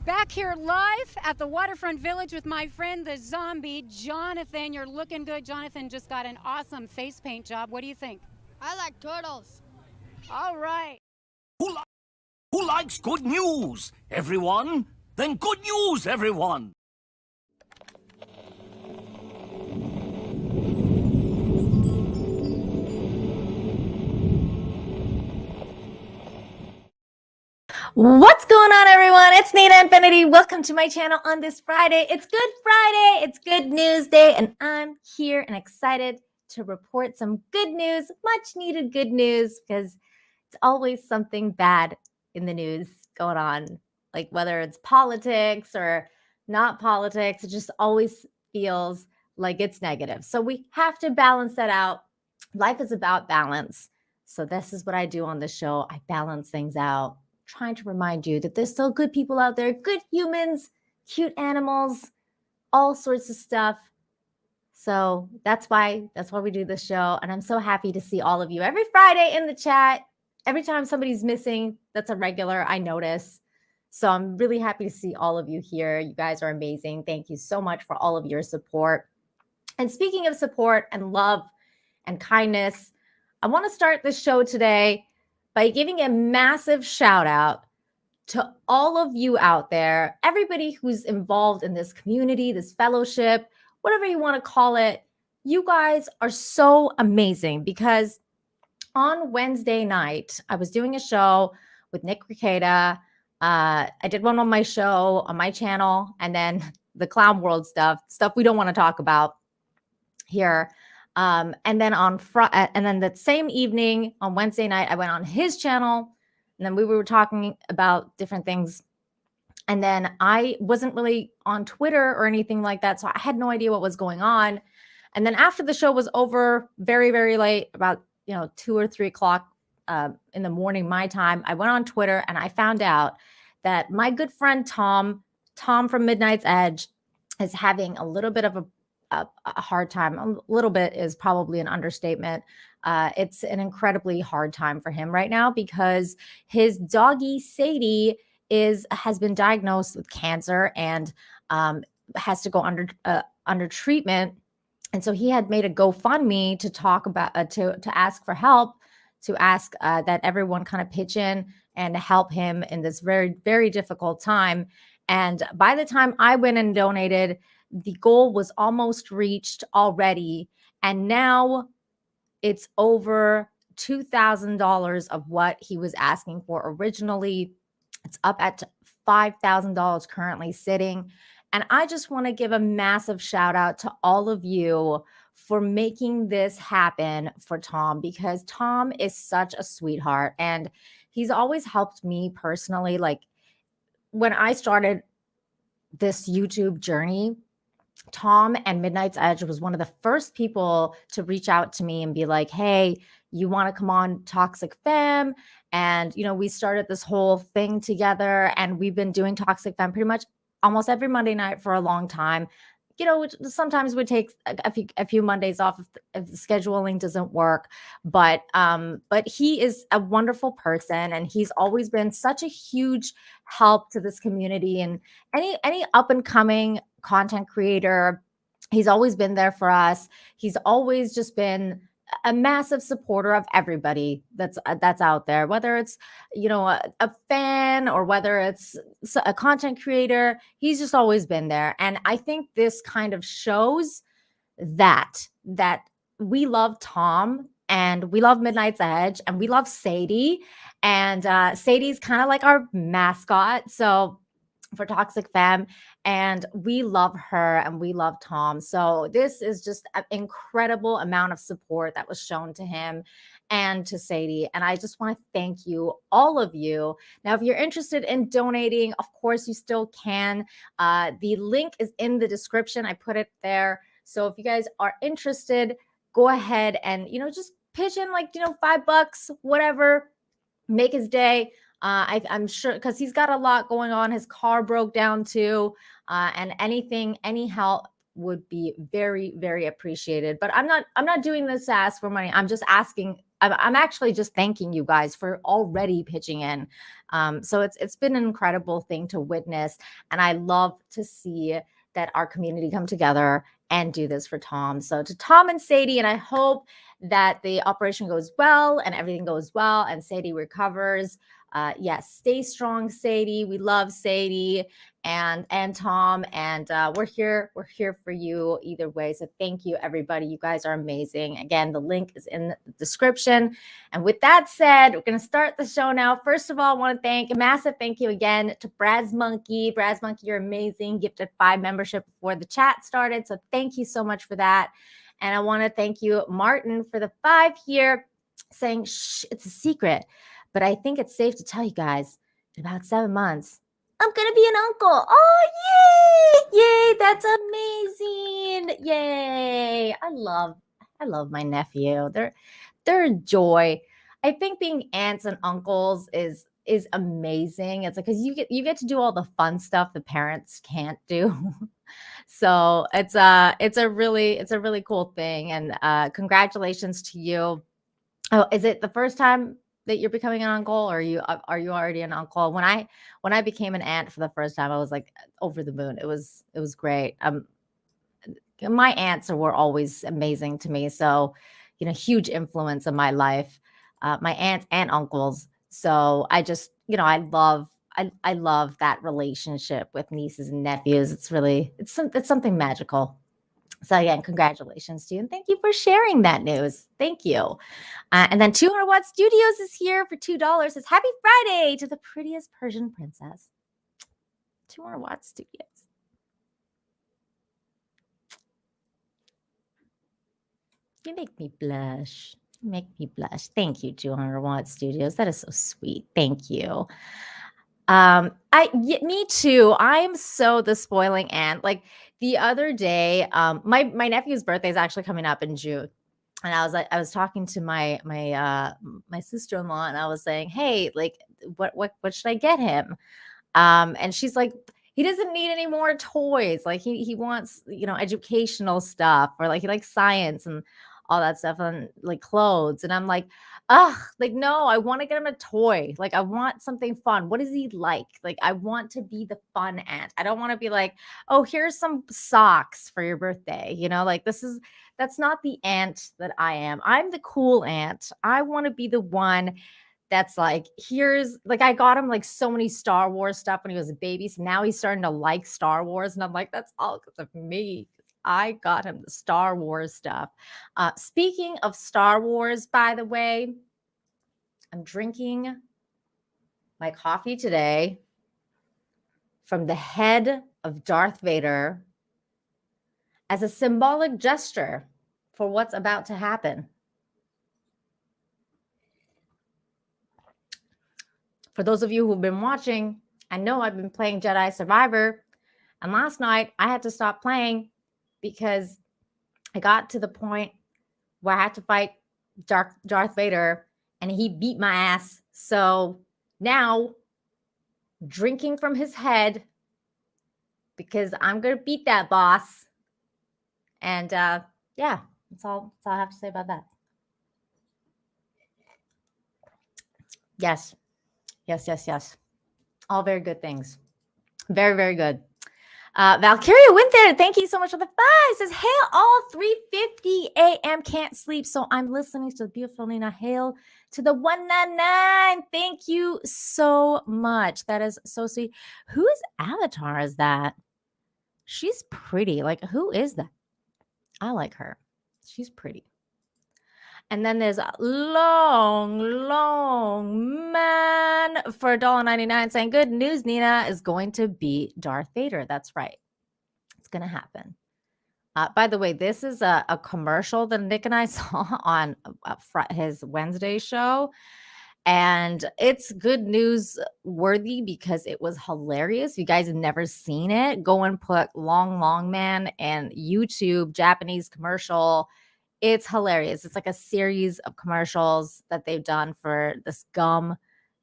Back here live at the Waterfront Village with my friend, the zombie, Jonathan. You're looking good. Jonathan just got an awesome face paint job. What do you think? I like turtles. All right. Who likes good news? Everyone? Then good news, everyone! What's going on, everyone? It's Nina Infinity. Welcome to my channel on this Friday. It's Good Friday. It's Good News Day, and I'm here and excited to report some good news, much needed good news, because it's always something bad in the news going on, like whether it's politics or not politics, it just always feels like it's negative. So we have to balance that out. Life is about balance. So this is what I do on the show. I balance things out, trying to remind you that there's still good people out there, good humans, cute animals, all sorts of stuff. So that's why we do this show. And I'm so happy to see all of you every Friday in the chat. Every time somebody's missing, that's a regular, I notice. So I'm really happy to see all of you here. You guys are amazing. Thank you so much for all of your support. And speaking of support and love and kindness, I want to start this show today by giving a massive shout out to all of you out there, everybody who's involved in this community, this fellowship, whatever you want to call it. You guys are so amazing, because on Wednesday night, I was doing a show with Nick Ricada. I did one on my show, on my channel, and then the clown world stuff we don't want to talk about here. And then and then that same evening on Wednesday night, I went on his channel, and then we were talking about different things. And then I wasn't really on Twitter or anything like that, so I had no idea what was going on. And then after the show was over, very, very late, about 2 or 3 o'clock in the morning, my time, I went on Twitter and I found out that my good friend Tom from Midnight's Edge, is having a little bit of a hard time. A little bit is probably an understatement. It's an incredibly hard time for him right now, because his doggy Sadie has been diagnosed with cancer and has to go under treatment. And so he had made a GoFundMe to talk about to ask for help, to ask that everyone kind of pitch in and help him in this very, very difficult time. And by the time I went and donated, the goal was almost reached already. And now it's over $2,000 of what he was asking for originally. It's up at $5,000 currently sitting. And I just want to give a massive shout out to all of you for making this happen for Tom, because Tom is such a sweetheart and he's always helped me personally. Like, when I started this YouTube journey, Tom and Midnight's Edge was one of the first people to reach out to me and be like, hey, you want to come on Toxic Femme? And, we started this whole thing together, and we've been doing Toxic Femme pretty much almost every Monday night for a long time. Which sometimes would take a few Mondays off if the scheduling doesn't work. But he is a wonderful person, and he's always been such a huge help to this community. And any up and coming content creator, he's always been there for us. He's always just been a massive supporter of everybody that's out there, whether it's a fan or whether it's a content creator. He's just always been there. And I think this kind of shows that we love Tom, and we love Midnight's Edge, and we love Sadie, and Sadie's kind of like our mascot, so for Toxic Femme, and we love her and we love Tom. So this is just an incredible amount of support that was shown to him and to Sadie. And I just want to thank you, all of you. Now, if you're interested in donating, of course, you still can. The link is in the description. I put it there. So if you guys are interested, go ahead and, just pitch in like, $5, whatever, make his day. I'm sure, because he's got a lot going on. His car broke down too. And any help would be very, very appreciated. But I'm not doing this to ask for money. I'm just asking I'm actually just thanking you guys for already pitching in. So it's been an incredible thing to witness, and I love to see that our community come together and do this for Tom. So to Tom and Sadie, and I hope that the operation goes well and everything goes well and Sadie recovers. Yes, stay strong, Sadie. We love Sadie and Tom, and we're here for you either way. So thank you, everybody. You guys are amazing. Again, the link is in the description. And with that said, we're going to start the show now. First of all, I want to thank a massive thank you again to Braz Monkey. Braz Monkey, you're amazing. Gifted 5 membership before the chat started. So thank you so much for that. And I want to thank you, Martin, for the 5 here, saying, shh, it's a secret. But I think it's safe to tell you guys, in about 7 months, I'm going to be an uncle. Oh, yay! Yay, that's amazing. Yay. I love my nephew. They're a joy. I think being aunts and uncles is amazing. It's like, because you get to do all the fun stuff the parents can't do. So it's a really cool thing. And congratulations to you. Oh, is it the first time that you're becoming an uncle, or are you already an uncle? When I became an aunt for the first time, I was like over the moon. It was great. My aunts were always amazing to me. So, huge influence in my life. My aunts and uncles. So I just, I love that relationship with nieces and nephews. It's something magical. So again, congratulations to you, and thank you for sharing that news. Thank you. And then 200 Watt Studios is here for $2. Says happy Friday to the prettiest Persian princess. 200 Watt Studios. You make me blush. Thank you, 200 Watt Studios. That is so sweet. Thank you. Me too. I am so the spoiling aunt. Like the other day, my nephew's birthday is actually coming up in June. And I was talking to my sister-in-law, and I was saying, hey, like, what should I get him? And she's like, he doesn't need any more toys. Like he wants, educational stuff, or like he likes science and all that stuff, and like clothes. And I'm like, like, no, I want to get him a toy. Like, I want something fun. What does he like? Like, I want to be the fun aunt. I don't want to be like, oh, here's some socks for your birthday. Like that's not the aunt that I am. I'm the cool aunt. I want to be the one that's like, here's like, I got him like so many Star Wars stuff when he was a baby. So now he's starting to like Star Wars. And I'm like, that's all because of me. I got him the Star Wars stuff. Speaking of Star Wars, by the way, I'm drinking my coffee today from the head of Darth Vader as a symbolic gesture for what's about to happen. For those of you who've been watching, I know I've been playing Jedi Survivor, and last night I had to stop playing because I got to the point where I had to fight Darth Vader, and he beat my ass. So now, drinking from his head because I'm going to beat that boss. And yeah, that's all I have to say about that. Yes. All very good things. Very, very good. Valkyria Winter, thank you so much for the 5. Says, hail all 3:50 a.m. Can't sleep, so I'm listening to the beautiful Nina. Hail to the 199. Thank you so much. That is so sweet. Whose avatar is that? She's pretty. Like, who is that? I like her. She's pretty. And then there's a long man for $1.99 saying, good news, Nina is going to be Darth Vader. That's right. It's going to happen. By the way, this is a commercial that Nick and I saw on his Wednesday show. And it's good news worthy because it was hilarious. If you guys have never seen it, go and put Long Man and YouTube Japanese commercial. It's hilarious. It's like a series of commercials that they've done for this gum.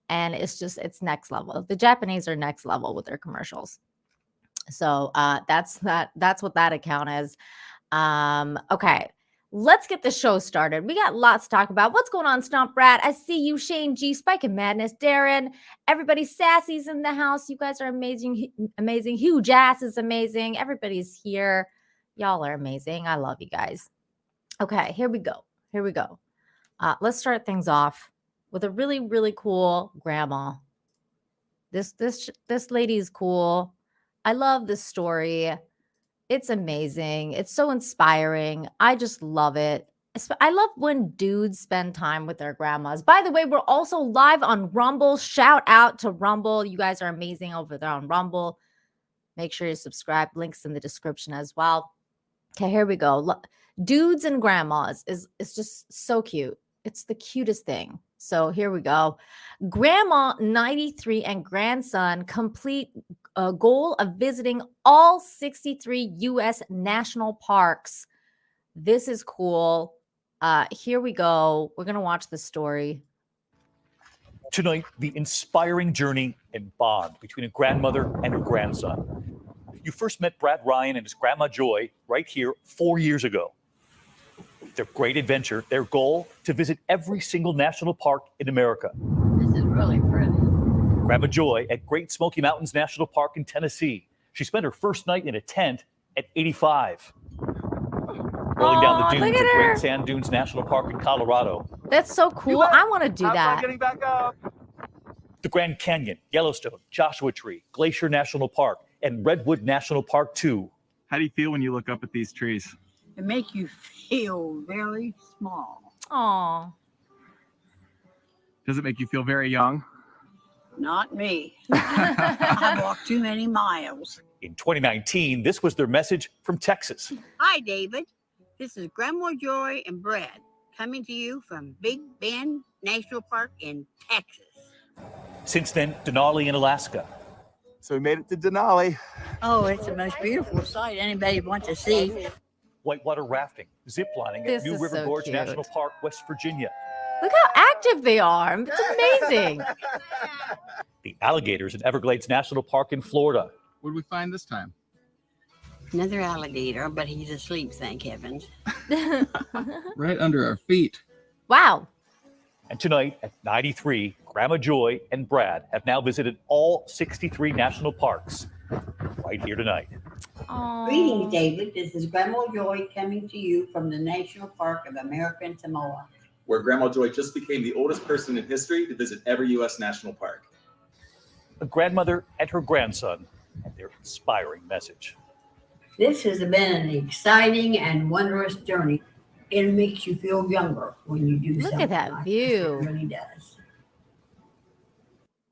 And it's next level. The Japanese are next level with their commercials. So that's what that account is. Okay. let's get the show started. We got lots to talk about. What's going on, Stomp Rat? I see you, Shane G, Spike and Madness, Darren. Everybody sassy's in the house. You guys are amazing, amazing. Huge ass is amazing. Everybody's here. Y'all are amazing. I love you guys. Okay, here we go. Let's start things off with a really, really cool grandma. This lady is cool. I love this story. It's amazing. It's so inspiring. I just love it. I love when dudes spend time with their grandmas. By the way, we're also live on Rumble. Shout out to Rumble. You guys are amazing over there on Rumble. Make sure you subscribe. Links in the description as well. Okay, here we go. Dudes and grandmas is just so cute. It's the cutest thing. So here we go. Grandma 93 and grandson complete a goal of visiting all 63 U.S. national parks. This is cool. Here we go. We're going to watch the story. Tonight, the inspiring journey and bond between a grandmother and her grandson. You first met Brad Ryan and his grandma Joy right here 4 years ago. Their great adventure, their goal, to visit every single national park in America. This is really pretty. Grandma Joy at Great Smoky Mountains National Park in Tennessee. She spent her first night in a tent at 85. Rolling down the dunes at Great Sand Dunes National Park in Colorado. That's so cool. I want to do that. Getting back up. The Grand Canyon, Yellowstone, Joshua Tree, Glacier National Park, and Redwood National Park 2. How do you feel when you look up at these trees? It makes you feel very small. Aw. Does it make you feel very young? Not me. I walked too many miles. In 2019, this was their message from Texas. Hi, David. This is Grandma Joy and Brad coming to you from Big Bend National Park in Texas. Since then, Denali in Alaska. So we made it to Denali. Oh, it's the most beautiful sight anybody wants to see. Whitewater rafting, ziplining This at New is River so Gorge cute. National Park, West Virginia. Look how active they are. It's amazing. The alligators in Everglades National Park in Florida. What did we find this time? Another alligator, but he's asleep, thank heavens. Right under our feet. Wow. And tonight at 93, Grandma Joy and Brad have now visited all 63 national parks right here tonight. Aww. Greetings, David. This is Grandma Joy coming to you from the National Park of American Samoa. Where Grandma Joy just became the oldest person in history to visit every U.S. national park. A grandmother and her grandson and their inspiring message. This has been an exciting and wondrous journey. It makes you feel younger when you do Look something at that like view. This. It really does.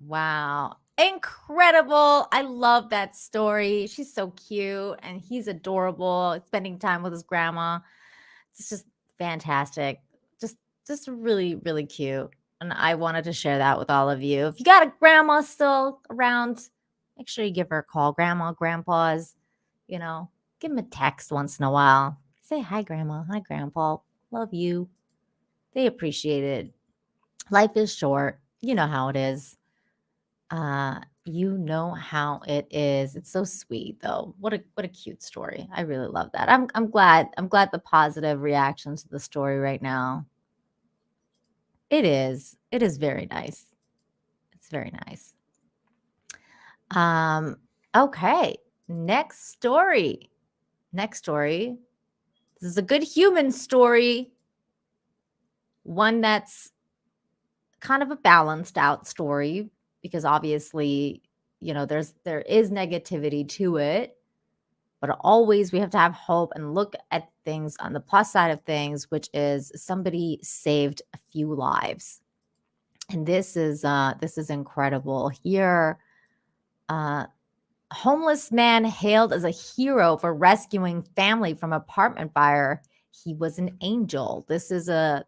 Wow. Incredible. I love that story. She's so cute and he's adorable. Spending time with his grandma. It's just fantastic. Just really, really cute. And I wanted to share that with all of you. If you got a grandma still around, make sure you give her a call. Grandma, grandpas, give them a text once in a while. Say, hi, grandma. Hi, grandpa. Love you. They appreciate it. Life is short. You know how it is. You know how it is. It's so sweet, though. What a cute story. I really love that. I'm glad the positive reaction to the story right now. It is very nice. It's very nice. Okay. Next story. This is a good human story. One that's kind of a balanced out story because obviously, there is negativity to it, but always we have to have hope and look at things on the plus side of things, which is somebody saved a few lives. And this is incredible. Here, homeless man hailed as a hero for rescuing family from apartment fire. He was an angel. This is hard.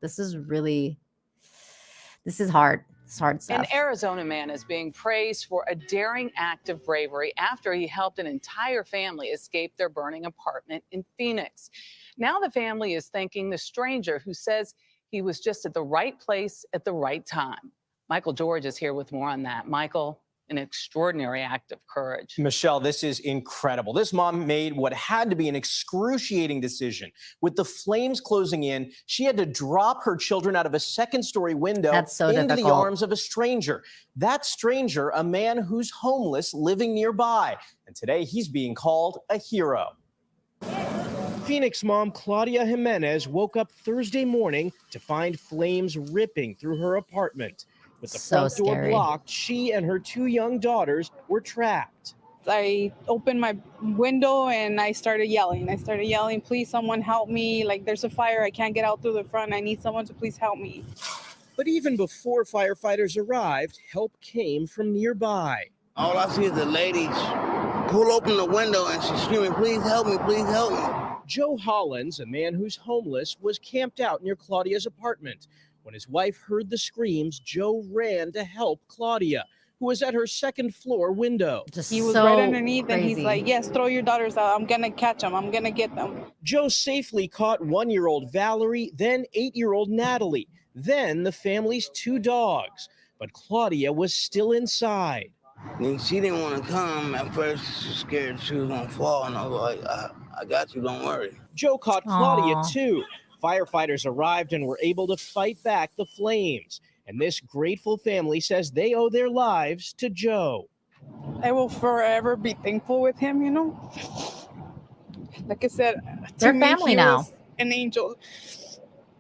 It's hard stuff. An Arizona man is being praised for a daring act of bravery after he helped an entire family escape their burning apartment in Phoenix. Now the family is thanking the stranger who says he was just at the right place at the right time. Michael George is here with more on that. Michael. an extraordinary act of courage. Michelle, this is incredible. This mom made what had to be an excruciating decision. With the flames closing in, she had to drop her children out of a second-story window into the arms of a stranger. That stranger, a man who's homeless, living nearby. And today, he's being called a hero. Phoenix mom Claudia Jimenez woke up Thursday morning to find flames ripping through her apartment. With the front door blocked, she and her 2 young daughters were trapped. I opened my window and I started yelling. Please, someone help me. Like, there's a fire. I can't get out through the front. I need someone to please help me. But even before firefighters arrived, help came from nearby. All I see is the lady pull open the window and she's screaming, please help me, please help me. Joe Hollins, a man who's homeless, was camped out near Claudia's apartment. When his wife heard the screams, Joe ran to help Claudia, who was at her second floor window. He was right underneath and he's like, yes, throw your daughters out. I'm going to catch them. I'm going to get them. Joe safely caught 1-year-old Valerie, then 8-year-old Natalie, then the family's 2 dogs. But Claudia was still inside. And she didn't want to come. At first, she was scared she was going to fall. And I was like, I got you, don't worry. Joe caught Claudia too. Firefighters arrived and were able to fight back the flames. And this grateful family says they owe their lives to Joe. I will forever be thankful with him, you know. Like I said, they're family now. An angel.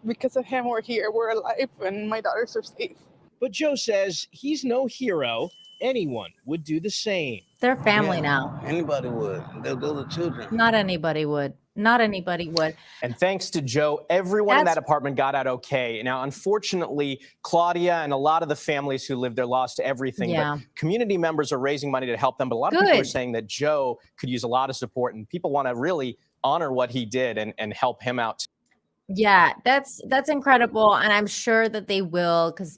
Because of him, we're here, we're alive, and my daughters are safe. But Joe says he's no hero. Anyone would do the same. They're family now. Anybody would. They're the children. Not anybody would. Not anybody would. And thanks to Joe, everyone in that apartment got out okay. Now, unfortunately, Claudia and a lot of the families who lived there lost everything. Yeah. But community members are raising money to help them. But a lot of people are saying that Joe could use a lot of support, and people want to really honor what he did and help him out. Yeah, that's incredible. And I'm sure that they will, because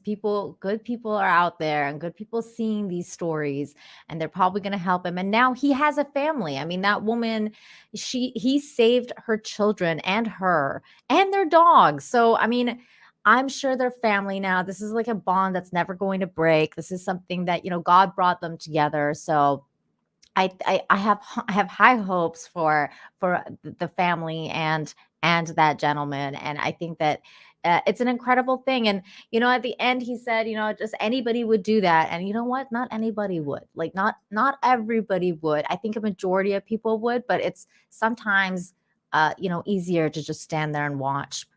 good people are out there and good people seeing these stories, and they're probably going to help him. And now he has a family. I mean, that woman, he saved her children and her and their dogs. So, I mean, I'm sure they're family now. This is like a bond that's never going to break. This is something that, God brought them together. So I have high hopes for the family and that gentleman. And I think that it's an incredible thing. And, at the end, he said, just anybody would do that. And you know what? Not anybody would. Like, not everybody would. I think a majority of people would, but it's sometimes, easier to just stand there and watch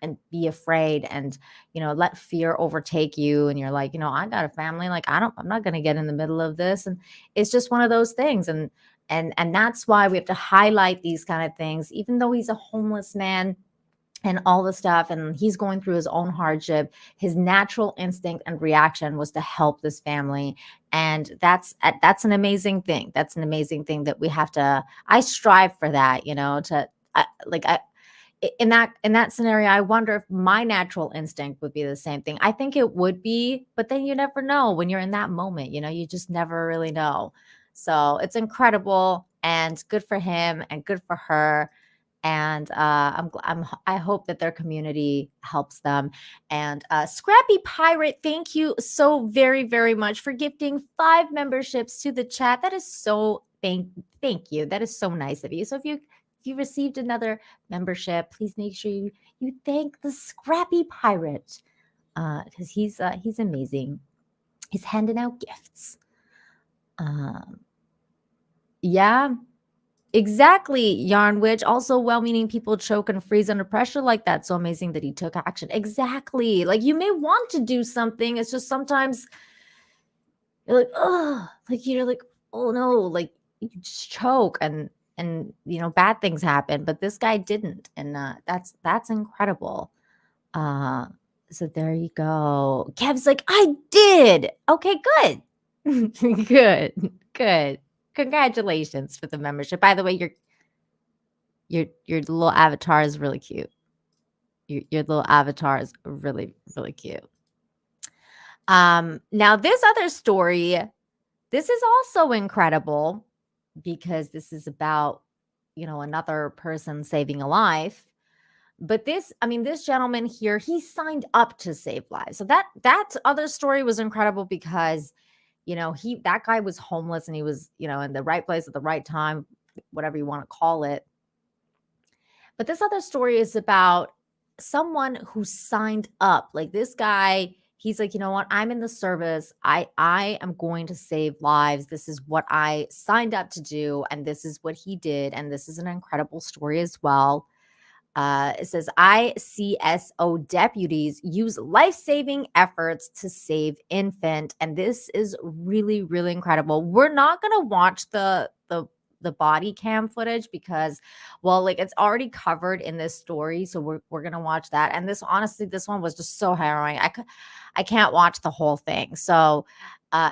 and be afraid and, let fear overtake you. And you're like, I got a family. Like, I'm not going to get in the middle of this. And it's just one of those things. And that's why we have to highlight these kind of things, even though he's a homeless man and all the stuff, and he's going through his own hardship. His natural instinct and reaction was to help this family. And that's an amazing thing. That's an amazing thing that we have to, I strive for that, in that scenario, I wonder if my natural instinct would be the same thing. I think it would be, but then you never know when you're in that moment, you just never really know. So it's incredible and good for him and good for her. And I hope that their community helps them. And Scrappy Pirate, thank you so very, very much for gifting 5 memberships to the chat. That is so thank you. That is so nice of you. So if you received another membership, please make sure you thank the Scrappy Pirate because he's amazing. He's handing out gifts. Yeah, exactly. Yarn Witch. Also, well-meaning people choke and freeze under pressure like that. So amazing that he took action. Exactly. Like, you may want to do something. It's just sometimes you're like, oh, you're like, oh no, like you just choke and bad things happen. But this guy didn't, and that's incredible. So there you go. Kev's like, I did. Okay, good. Good. Congratulations for the membership. By the way, your little avatar is really cute. Your little avatar is really, really cute. Now this other story, this is also incredible because this is about, another person saving a life. But this gentleman here, he signed up to save lives. So that other story was incredible because that guy was homeless and he was, in the right place at the right time, whatever you want to call it. But this other story is about someone who signed up. Like this guy, he's like, you know what? I'm in the service. I am going to save lives. This is what I signed up to do. And this is what he did. And this is an incredible story as well. It says ICSO deputies use life-saving efforts to save infant. And this is really, really incredible. We're not going to watch the body cam footage because, well, like it's already covered in this story. So we're going to watch that. And this one was just so harrowing. I can't watch the whole thing. So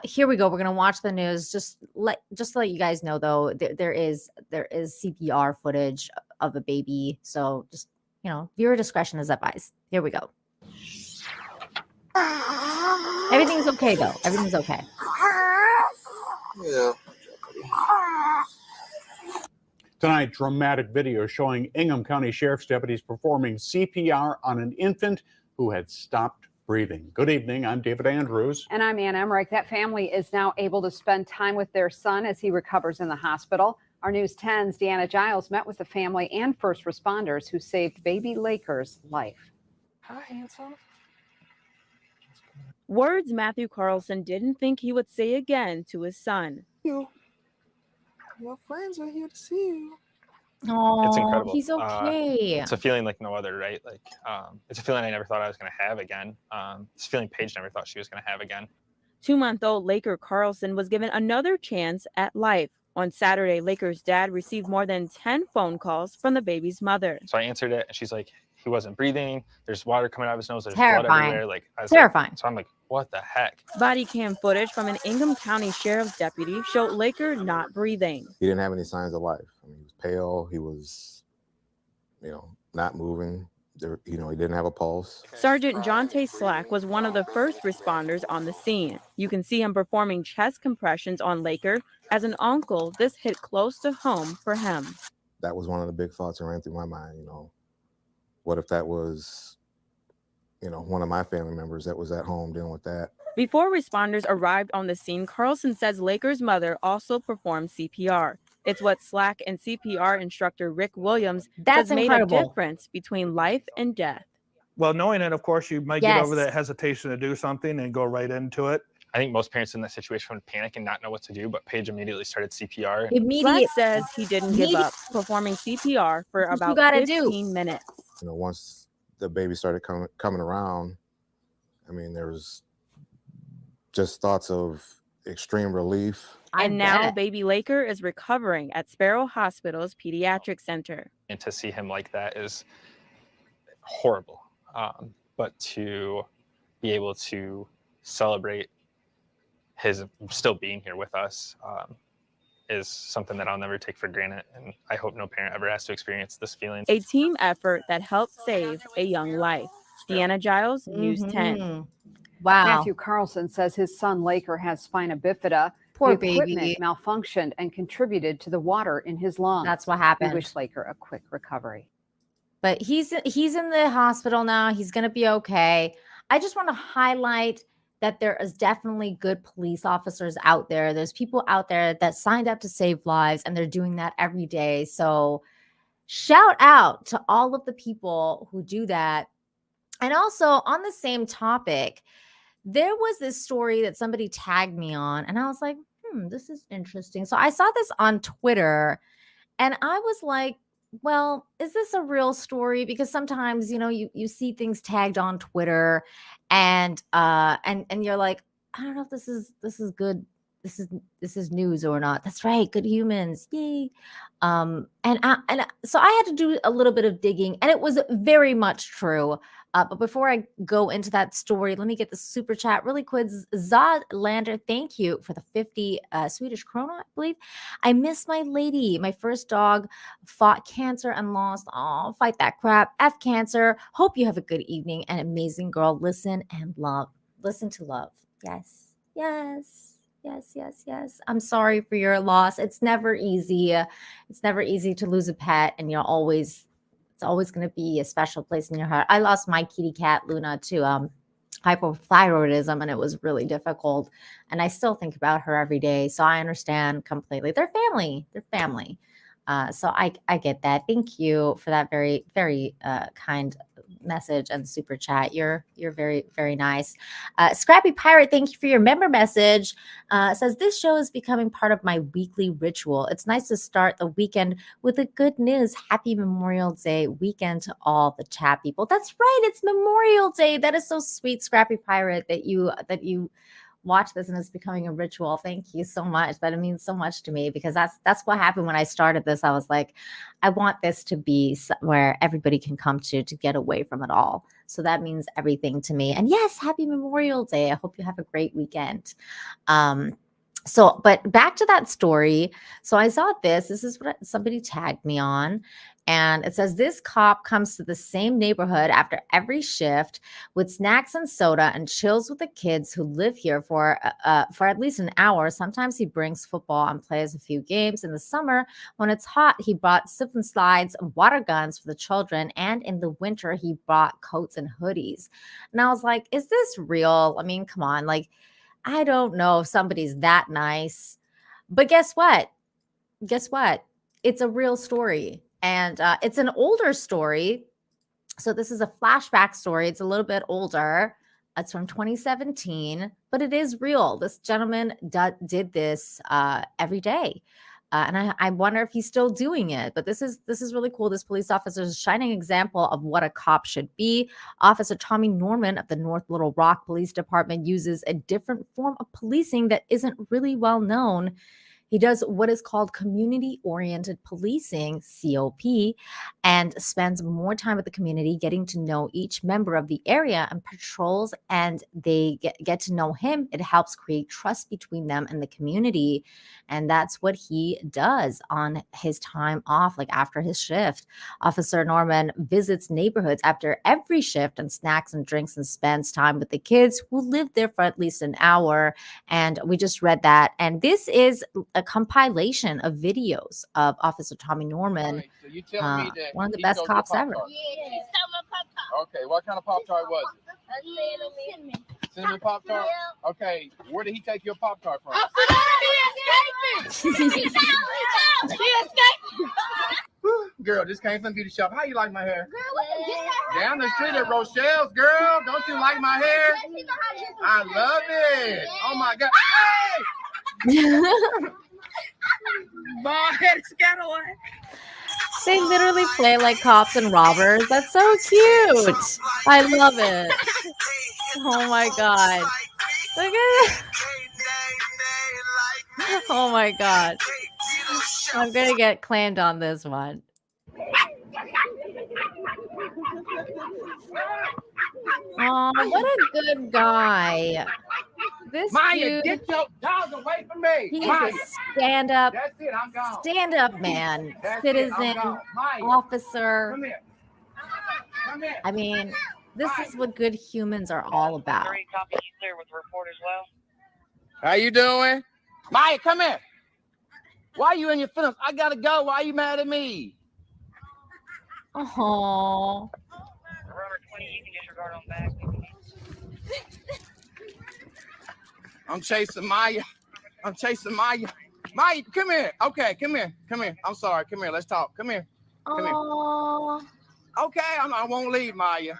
here we go. We're going to watch the news. Just to let you guys know, though, there is CPR footage of a baby. So just, viewer discretion is advised. Here we go. Everything's okay, though. Everything's okay. Yeah. Tonight, dramatic video showing Ingham County Sheriff's deputies performing CPR on an infant who had stopped breathing. Good evening. I'm David Andrews. And I'm Ann Emmerich. That family is now able to spend time with their son as he recovers in the hospital. Our News 10's Deanna Giles met with the family and first responders who saved baby Laker's life. Hi, handsome. Words Matthew Carlson didn't think he would say again to his son. Your friends are here to see you. Oh, It's incredible. he's okay. It's a feeling like no other, right? Like, it's a feeling I never thought I was going to have again. It's a feeling Paige never thought she was going to have again. 2-month-old Laker Carlson was given another chance at life. On Saturday, Laker's dad received more than 10 phone calls from the baby's mother. So I answered it, and she's like, he wasn't breathing. There's water coming out of his nose. There's Terrifying. blood everywhere. Like, Terrifying. So I'm like, what the heck? Body cam footage from an Ingham County Sheriff's deputy showed Laker not breathing. He didn't have any signs of life. I mean, he was pale. He was, not moving. He didn't have a pulse. Sergeant Jonte Slack was one of the first responders on the scene. You can see him performing chest compressions on Laker. As an uncle, this hit close to home for him. That was one of the big thoughts that ran through my mind. What if that was, one of my family members that was at home dealing with that? Before responders arrived on the scene, Carlson says Laker's mother also performed CPR. It's what Slack and CPR instructor Rick Williams That's has made incredible. a difference between life and death. Well, knowing it, of course, you might get over that hesitation to do something and go right into it. I think most parents in that situation would panic and not know what to do, but Paige immediately started CPR. Slack says he didn't give up, performing CPR for about 15 minutes. Once the baby started coming around, there was just thoughts of extreme relief. And now baby Laker is recovering at Sparrow Hospital's Pediatric Center. And to see him like that is horrible. But to be able to celebrate his still being here with us is something that I'll never take for granted. And I hope no parent ever has to experience this feeling. A team effort that helped save a young life. Deanna Giles, News 10. Wow. Matthew Carlson says his son Laker has spina bifida. Poor The equipment baby. malfunctioned and contributed to the water in his lungs. That's what happened. We wish Laker a quick recovery. But he's in the hospital now. He's going to be okay. I just want to highlight that there is definitely good police officers out there. There's people out there that signed up to save lives, and they're doing that every day. So shout out to all of the people who do that. And also on the same topic, there was this story that somebody tagged me on, and I was like, this is interesting. So I saw this on Twitter, and I was like, well, is this a real story? Because sometimes, you see things tagged on Twitter and you're like, I don't know if this is good. This is news or not. That's right. Good humans. Yay. So I had to do a little bit of digging, and it was very much true. But before I go into that story, let me get the super chat really quick. Zodlander, thank you for the 50 Swedish krona, I believe. I miss my lady. My first dog fought cancer and lost. Oh, fight that crap. F cancer. Hope you have a good evening. An amazing girl. Listen and love. Listen to love. Yes. Yes. Yes, yes, yes. I'm sorry for your loss. It's never easy. It's never easy to lose a pet, and it's always going to be a special place in your heart. I lost my kitty cat, Luna, to hypothyroidism, and it was really difficult. And I still think about her every day. So I understand completely. They're family. So I get that. Thank you for that very, very kind message and super chat. You're very, very nice. Scrappy Pirate, thank you for your member message. Says this show is becoming part of my weekly ritual. It's nice to start the weekend with the good news. Happy Memorial Day weekend to all the chat people. That's right, it's Memorial Day. That is so sweet, Scrappy Pirate, that you watch this and it's becoming a ritual. Thank you so much. That means so much to me, because that's what happened when I started this. I was like, I want this to be where everybody can come to get away from it all. So that means everything to me. And yes, happy Memorial Day. I hope you have a great weekend. But back to that story. So I saw this is what somebody tagged me on. And it says this cop comes to the same neighborhood after every shift with snacks and soda and chills with the kids who live here for at least an hour. Sometimes he brings football and plays a few games. In the summer, when it's hot, he brought slip and slides and water guns for the children. And in the winter, he brought coats and hoodies. And I was like, is this real? I mean, come on. Like, I don't know if somebody's that nice. But guess what? It's a real story. And it's an older story. So this is a flashback story. It's a little bit older. It's from 2017, but it is real. This gentleman did this every day. And I wonder if he's still doing it. But this is really cool. This police officer is a shining example of what a cop should be. Officer Tommy Norman of the North Little Rock Police Department uses a different form of policing that isn't really well known. He does what is called community-oriented policing, COP, and spends more time with the community, getting to know each member of the area and patrols, and they get to know him. It helps create trust between them and the community, and that's what he does on his time off, like after his shift. Officer Norman visits neighborhoods after every shift and snacks and drinks and spends time with the kids who live there for at least an hour, and we just read that. And this is a compilation of videos of Officer Tommy Norman, Right, so you telling me that one of the he best stole your cops ever. Pop-Tart? Yeah, he stole my Pop-Tart. Okay, what kind of Pop-Tart was it? Cinnamon Pop-Tart? Okay, where did he take your Pop-Tart from? Girl, this came from beauty shop. How you like my hair? Down the street at Rochelle's, girl. Don't you like my hair? I love it. Oh my God. Hey! Bald head scataway. They literally play like cops and robbers. That's so cute. I love it. Oh my God. Look at it. Oh my God. I'm going to get claimed on this one. Oh, what a good guy. This Maya, dude, get your dog away from me. he Maya. is a stand-up man, That's it, I'm citizen, gone. Maya. officer. Come here. Come here. I mean, this is what good humans are all about. How you doing? Maya, come here. Why are you in your feelings? I gotta go. Why are you mad at me? Oh. I'm chasing Maya. Maya, come here. Okay, come here. I'm sorry. Come here. Let's talk. Come here. Oh. Okay, I won't leave, Maya.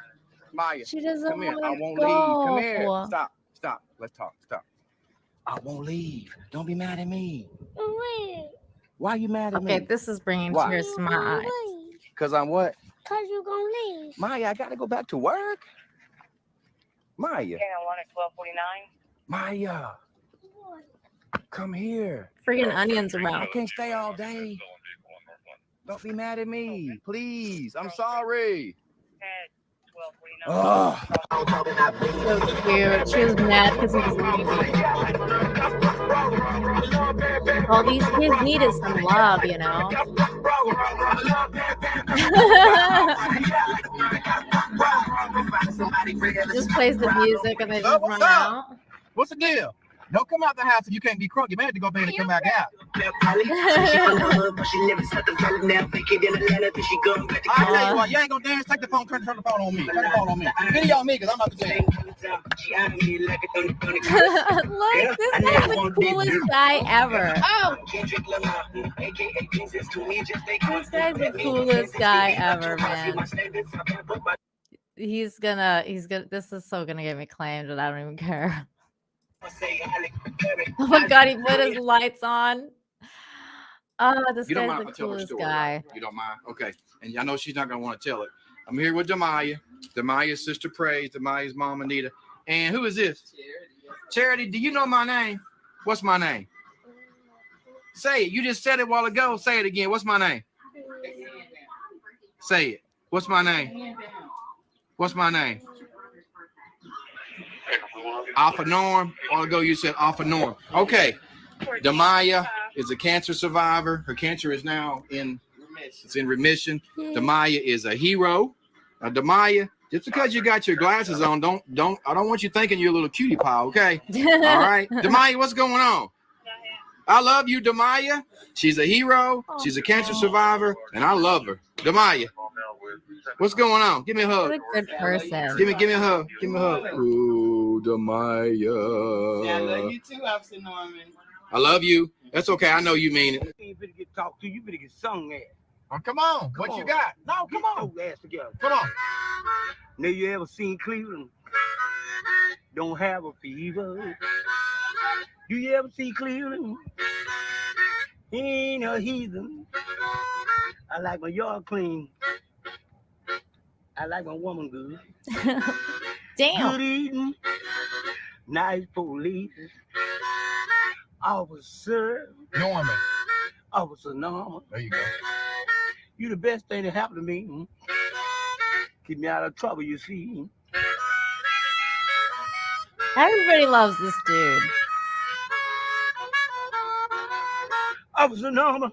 She doesn't come here. I wanna won't go. leave. Come here. Stop. Let's talk. Stop. I won't leave. Don't be mad at me. Why are you mad at me? Okay, this is bringing Why? tears to my eyes. Because I'm what? Because you're going to leave. Maya, I got to go back to work. Maya. Hang on, 1249. Maya. Come here. Freaking onions around. I can't stay all day. Don't be mad at me, please. I'm sorry. Oh. So cute. She was mad because he was leaving. All these kids need is some love, you know. Just plays the music and they just run out. What's the deal? Don't come out the house if you can't be crunk. You may have to go back and come back out. I'll tell you what, you ain't gonna dance. Take the phone, turn the phone on me. Turn the phone on me. Video on me, because I'm about to dance. Look, this guy's the coolest guy ever. Oh! This guy's the coolest guy ever, man. He's gonna, this is so gonna get me claimed, and I don't even care. Oh my God, he put his lights on. Oh, this guy's the coolest guy. Right? You don't mind? Okay. And I know she's not going to want to tell it. I'm here with Demaya. Demaya's sister Praise. Demaya's mom, Anita. And who is this? Charity. Do you know my name? What's my name? Say it. You just said it a while ago. Say it again. What's my name? Say it. What's my name? What's my name? Alpha Norm. A while ago you said Alpha Norm. Okay. Demaya is a cancer survivor. Her cancer is now in remission. Demaya is a hero. Demaya, just because you got your glasses on, I don't want you thinking you're a little cutie pie, okay? All right. Demaya, what's going on? I love you, Demaya. She's a hero. She's a cancer survivor, and I love her. Demaya, what's going on? Give me a hug. What a good person. Give me a hug. Give me a hug. Ooh, Demaya. Yeah, I love you too, Officer Norman. I love you. That's okay. I know you mean it. You better get talked to. You better get sung at. Oh, come on. What you got? No, come on. Get your ass together. Come on. Now you ever seen Cleveland? Don't have a fever. Do you ever see Cleveland? He ain't a heathen. I like my yard clean. I like my woman good. Damn. Good eating. Nice police. Officer Norman. Officer Norman. There you go. You the best thing that happened to me. Keep me out of trouble, you see. Everybody loves this dude. Officer Norman.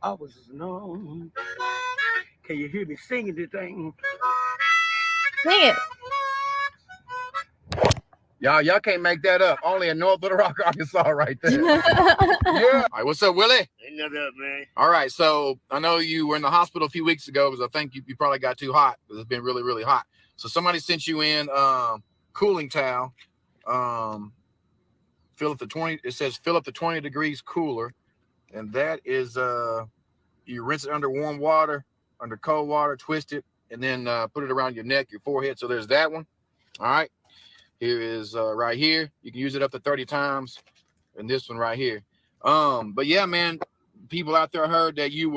Officer Norman. Can you hear me singing this thing? Sing it. Y'all can't make that up. Only in North Little Rock, Arkansas, right there. Yeah. All right, what's up, Willie? Ain't nothing up, man. All right, so I know you were in the hospital a few weeks ago because I think you probably got too hot because it's been really, really hot. So somebody sent you in cooling towel. Fill up the 20. It says fill up to 20 degrees cooler, and that is you rinse it under warm water, under cold water, twist it, and then put it around your neck, your forehead. So there's that one. All right. Here is right here. You can use it up to 30 times. And this one right here. But yeah, man, people out there heard that you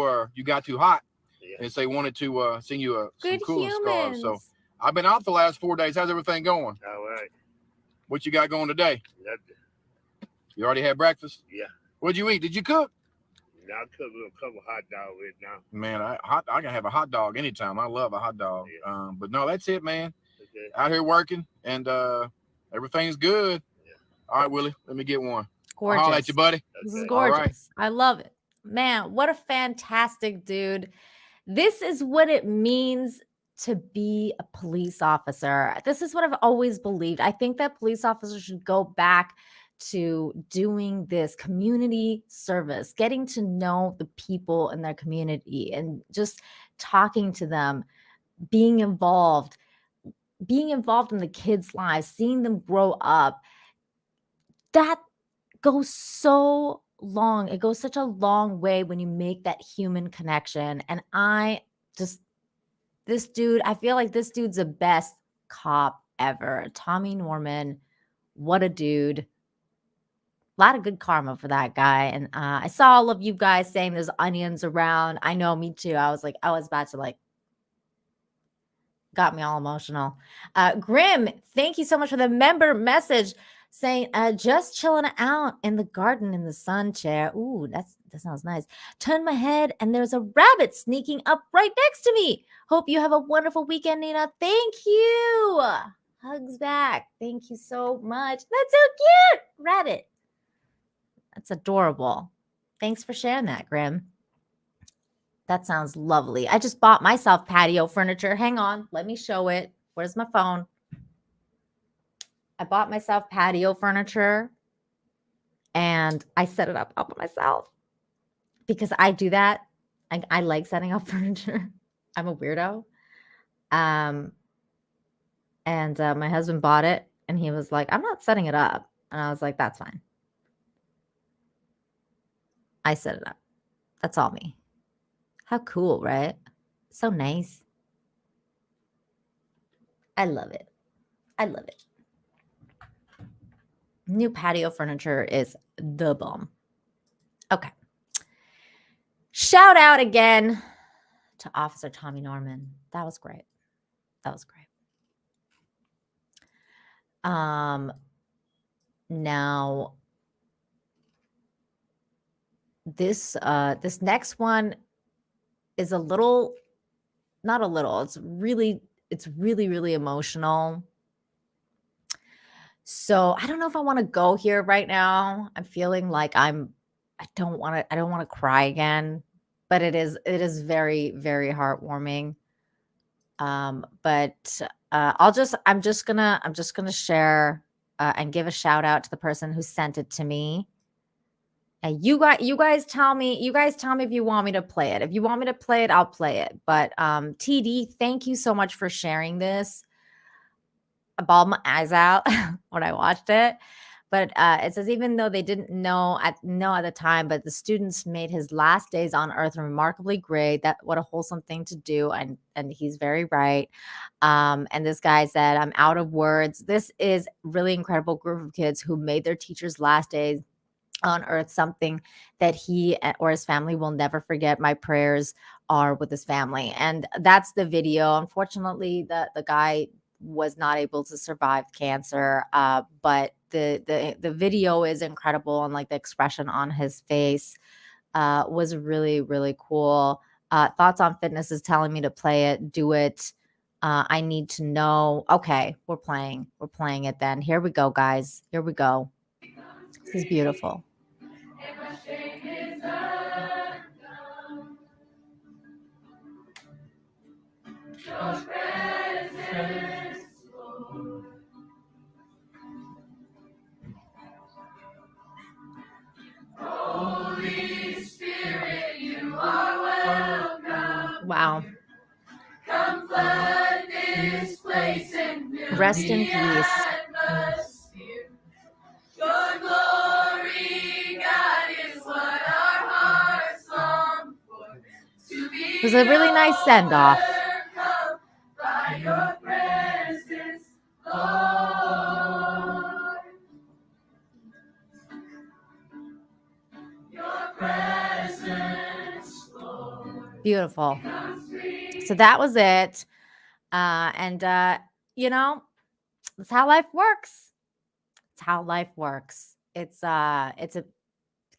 got too hot. Yeah. And they wanted to send you some cooling scarves. So I've been out the last 4 days. How's everything going? All right. What you got going today? Nothing. You already had breakfast? Yeah. What'd you eat? Did you cook? Now I cook a couple hot dogs right now. Man, I can have a hot dog anytime. I love a hot dog. Yeah. But no, that's it, man. Okay. Out here working, and everything's good. Yeah. All right, Willie, let me get one. Gorgeous. I'll holler at you, buddy. This is gorgeous. Right. I love it. Man, what a fantastic dude. This is what it means to be a police officer. This is what I've always believed. I think that police officers should go back to doing this community service, getting to know the people in their community and just talking to them, being involved in the kids' lives, seeing them grow up. That goes so long. It goes such a long way when you make that human connection. And this dude, I feel like this dude's the best cop ever. Tommy Norman, what a dude. A lot of good karma for that guy. And I saw all of you guys saying there's onions around. I know, me too. I was about to got me all emotional. Grim, thank you so much for the member message saying, just chilling out in the garden in the sun chair. Ooh, that sounds nice. Turn my head and there's a rabbit sneaking up right next to me. Hope you have a wonderful weekend, Nina. Thank you. Hugs back. Thank you so much. That's so cute. Rabbit. That's adorable. Thanks for sharing that, Grim. That sounds lovely. I just bought myself patio furniture. Hang on. Let me show it. Where's my phone? I bought myself patio furniture and I set it up by myself because I do that. I like setting up furniture. I'm a weirdo. And my husband bought it and he was like, I'm not setting it up. And I was like, that's fine. I set it up. That's all me. How cool, right? So nice. I love it. I love it. New patio furniture is the bomb. Okay. Shout out again to Officer Tommy Norman. That was great. That was great. Now this next one is a little, not a little, it's really emotional. So I don't know if I want to go here right now. I'm feeling like I don't want to cry again, but it is very, very heartwarming. But I'm just gonna share and give a shout out to the person who sent it to me. And you guys tell me if you want me to play it. If you want me to play it, I'll play it. But TD, thank you so much for sharing this. I bawled my eyes out when I watched it. But it says, even though they didn't know at the time, but the students made his last days on earth remarkably great. What a wholesome thing to do. And he's very right. And this guy said, I'm out of words. This is really incredible group of kids who made their teacher's last days on earth something that he or his family will never forget. My prayers are with his family. And that's the video. Unfortunately, the guy was not able to survive cancer, but the video is incredible, and like the expression on his face was really, really cool. Thoughts on Fitness is telling me to play it. Do it. I need to know. Okay, we're playing it then. Here we go, guys. Here we go. This is beautiful. Holy Spirit, you are welcome. Wow. Come flood this place and rest in peace. Your glory, God, is what our hearts long for. It was a really nice send-off. By your presence, Lord. Your presence, Lord. Beautiful. So that was it. You know, that's how life works. It's how life works. It's a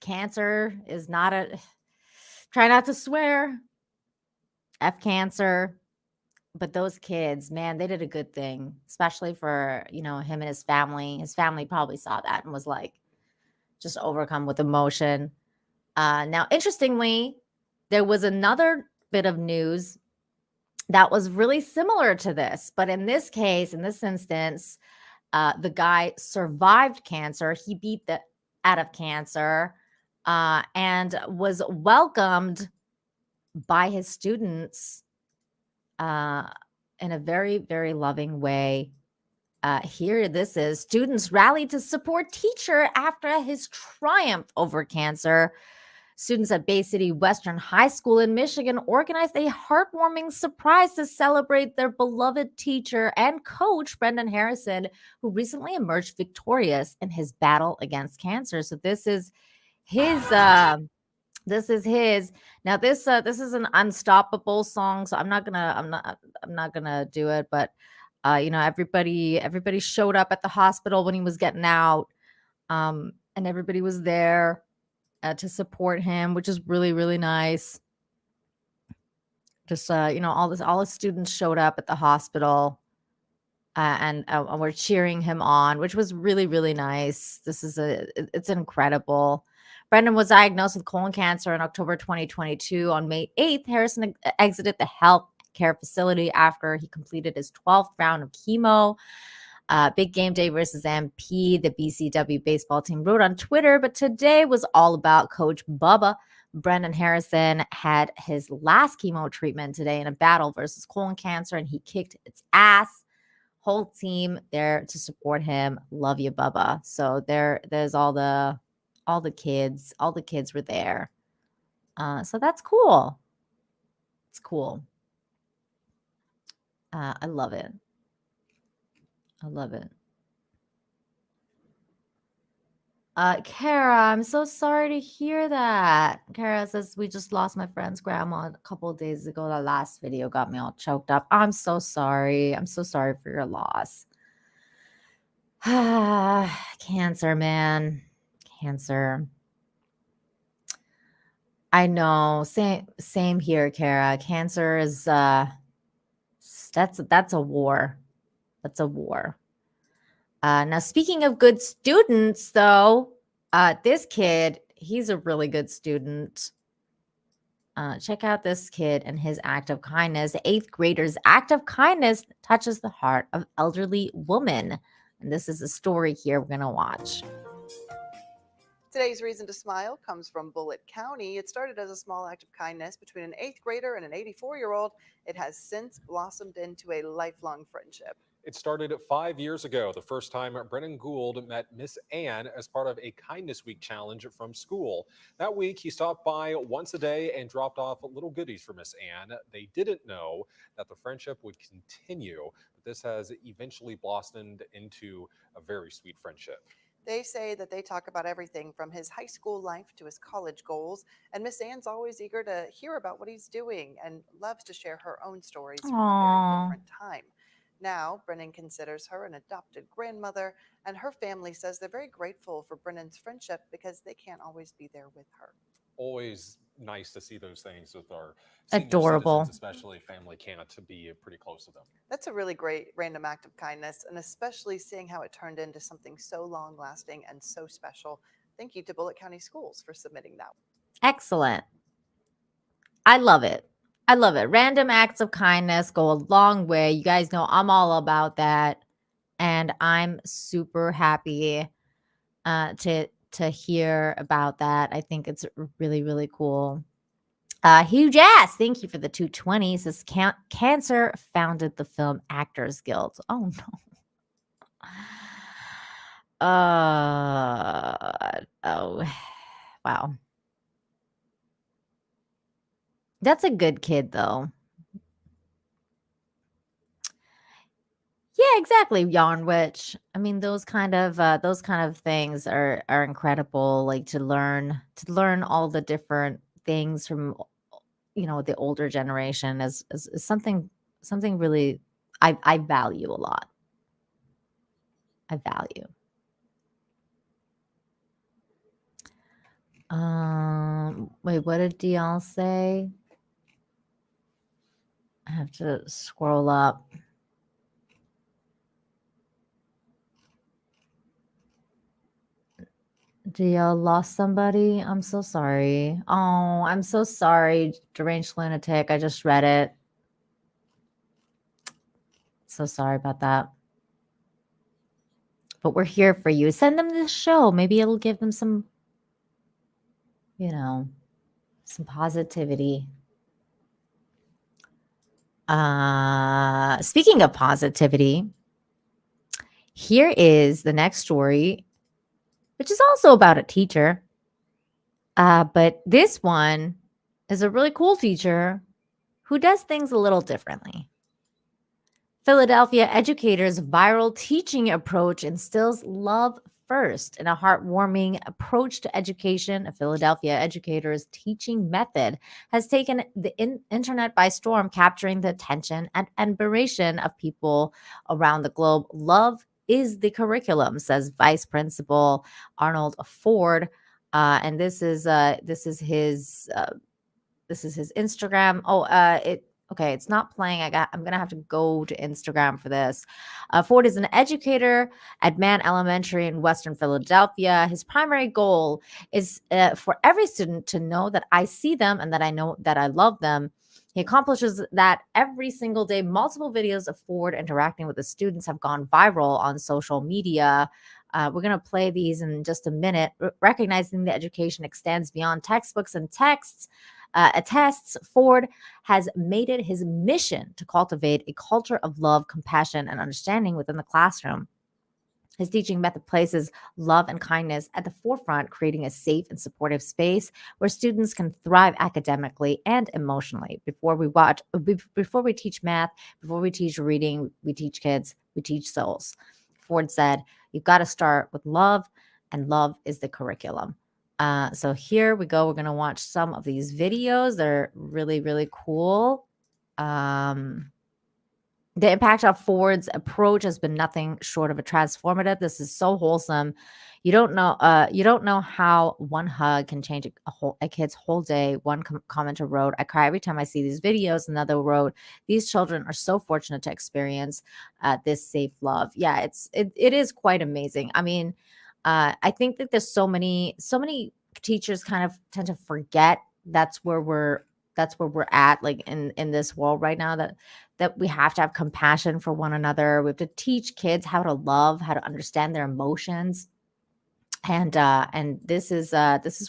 cancer is not a, try not to swear. F cancer. But those kids, man, they did a good thing, especially for, him and his family. His family probably saw that and was like just overcome with emotion. Now, interestingly, there was another bit of news that was really similar to this. But in this case, in this instance, the guy survived cancer. He beat the out of cancer and was welcomed by his students in a very, very loving way. Here, this is students rallied to support teacher after his triumph over cancer. Students at Bay City Western High School in Michigan organized a heartwarming surprise to celebrate their beloved teacher and coach, Brendan Harrison, who recently emerged victorious in his battle against cancer. So this is his. This is his. Now this is an Unstoppable song, so I'm not gonna do it. But everybody showed up at the hospital when he was getting out, and everybody was there to support him, which is really, really nice. Just all the students showed up at the hospital, and we're cheering him on, which was really, really nice. It's incredible. Brendan was diagnosed with colon cancer in October 2022. On May 8th, Harrison exited the health care facility after he completed his 12th round of chemo. Big game day versus MP. The BCW baseball team wrote on Twitter, but today was all about Coach Bubba. Brendan Harrison had his last chemo treatment today in a battle versus colon cancer, and he kicked its ass. Whole team there to support him. Love you, Bubba. So there's all the kids. All the kids were there. So that's cool. It's cool. I love it. I love it. Kara, I'm so sorry to hear that. Kara says, we just lost my friend's grandma a couple of days ago. The last video got me all choked up. I'm so sorry. I'm so sorry for your loss. Cancer, man. Cancer. I know. Same here, Kara. Cancer is that's a war. That's a war. Now, speaking of good students, though, this kid, he's a really good student. Check out this kid and his act of kindness. The 8th grader's act of kindness touches the heart of elderly woman. And this is a story here we're going to watch. Today's reason to smile comes from Bullitt County. It started as a small act of kindness between an 8th grader and an 84-year-old. It has since blossomed into a lifelong friendship. It started 5 years ago, the first time Brennan Gould met Miss Ann as part of a Kindness Week challenge from school. That week, he stopped by once a day and dropped off little goodies for Miss Ann. They didn't know that the friendship would continue, but this has eventually blossomed into a very sweet friendship. They say that they talk about everything from his high school life to his college goals. And Miss Ann's always eager to hear about what he's doing and loves to share her own stories from a very different time. Now, Brennan considers her an adopted grandmother, and her family says they're very grateful for Brennan's friendship because they can't always be there with her. Always nice to see those things with our Adorable citizens, especially family can't be pretty close to them. That's a really great random act of kindness, and especially seeing how it turned into something so long-lasting and so special. Thank you to Bullitt County Schools for submitting that. Excellent. I love it. I love it. Random acts of kindness go a long way. You guys know I'm all about that. And I'm super happy to hear about that. I think it's really, really cool. Huge ass. Thank you for the 220. Says Cancer founded the Film Actors Guild. Oh no. Oh, wow. That's a good kid, though. Yeah, exactly, Yarn Witch. I mean, those kind of things are incredible. Like to learn all the different things from the older generation is something really I value a lot. I value. Wait, what did Dion say? I have to scroll up. Dion lost somebody? I'm so sorry. Oh, I'm so sorry, Deranged Lunatic. I just read it. So sorry about that. But we're here for you. Send them this show. Maybe it'll give them some, some positivity. Speaking of positivity, here is the next story, which is also about a teacher. But this one is a really cool teacher who does things a little differently. Philadelphia educators' viral teaching approach instills love first. In a heartwarming approach to education, a Philadelphia educators' teaching method has taken the internet by storm, capturing the attention and admiration of people around the globe. Love is the curriculum, says Vice Principal Arnold Ford, and this is his Instagram. Okay, it's not playing. I'm gonna have to go to Instagram for this. Ford is an educator at Mann Elementary in Western Philadelphia. His primary goal is for every student to know that I see them and that I know that I love them. He accomplishes that every single day. Multiple videos of Ford interacting with the students have gone viral on social media. We're going to play these in just a minute. Recognizing the education extends beyond textbooks and tests, Ford has made it his mission to cultivate a culture of love, compassion, and understanding within the classroom. His teaching method places love and kindness at the forefront, creating a safe and supportive space where students can thrive academically and emotionally. Before we teach math, before we teach reading, we teach kids, we teach souls. Ford said, you've got to start with love, and love is the curriculum. So here we go. We're going to watch some of these videos. They're really, really cool. The impact of Ford's approach has been nothing short of a transformative. This is so wholesome. You don't know how one hug can change a kid's whole day. One commenter wrote, "I cry every time I see these videos." Another wrote, "These children are so fortunate to experience this safe love." Yeah, it is quite amazing. I mean, I think that there's so many teachers kind of tend to forget that's where we're at, like in this world right now, that we have to have compassion for one another. We have to teach kids how to love, how to understand their emotions. And this is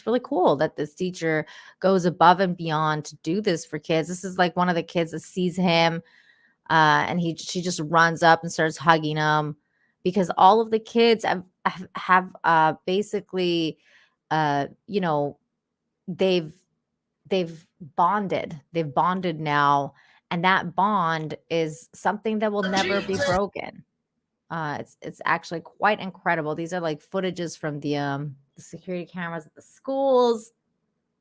really cool that this teacher goes above and beyond to do this for kids. This is like one of the kids that sees him and she just runs up and starts hugging him, because all of the kids have basically they've bonded now, and that bond is something that will never be broken. It's actually quite incredible. These are like footages from the security cameras at the schools.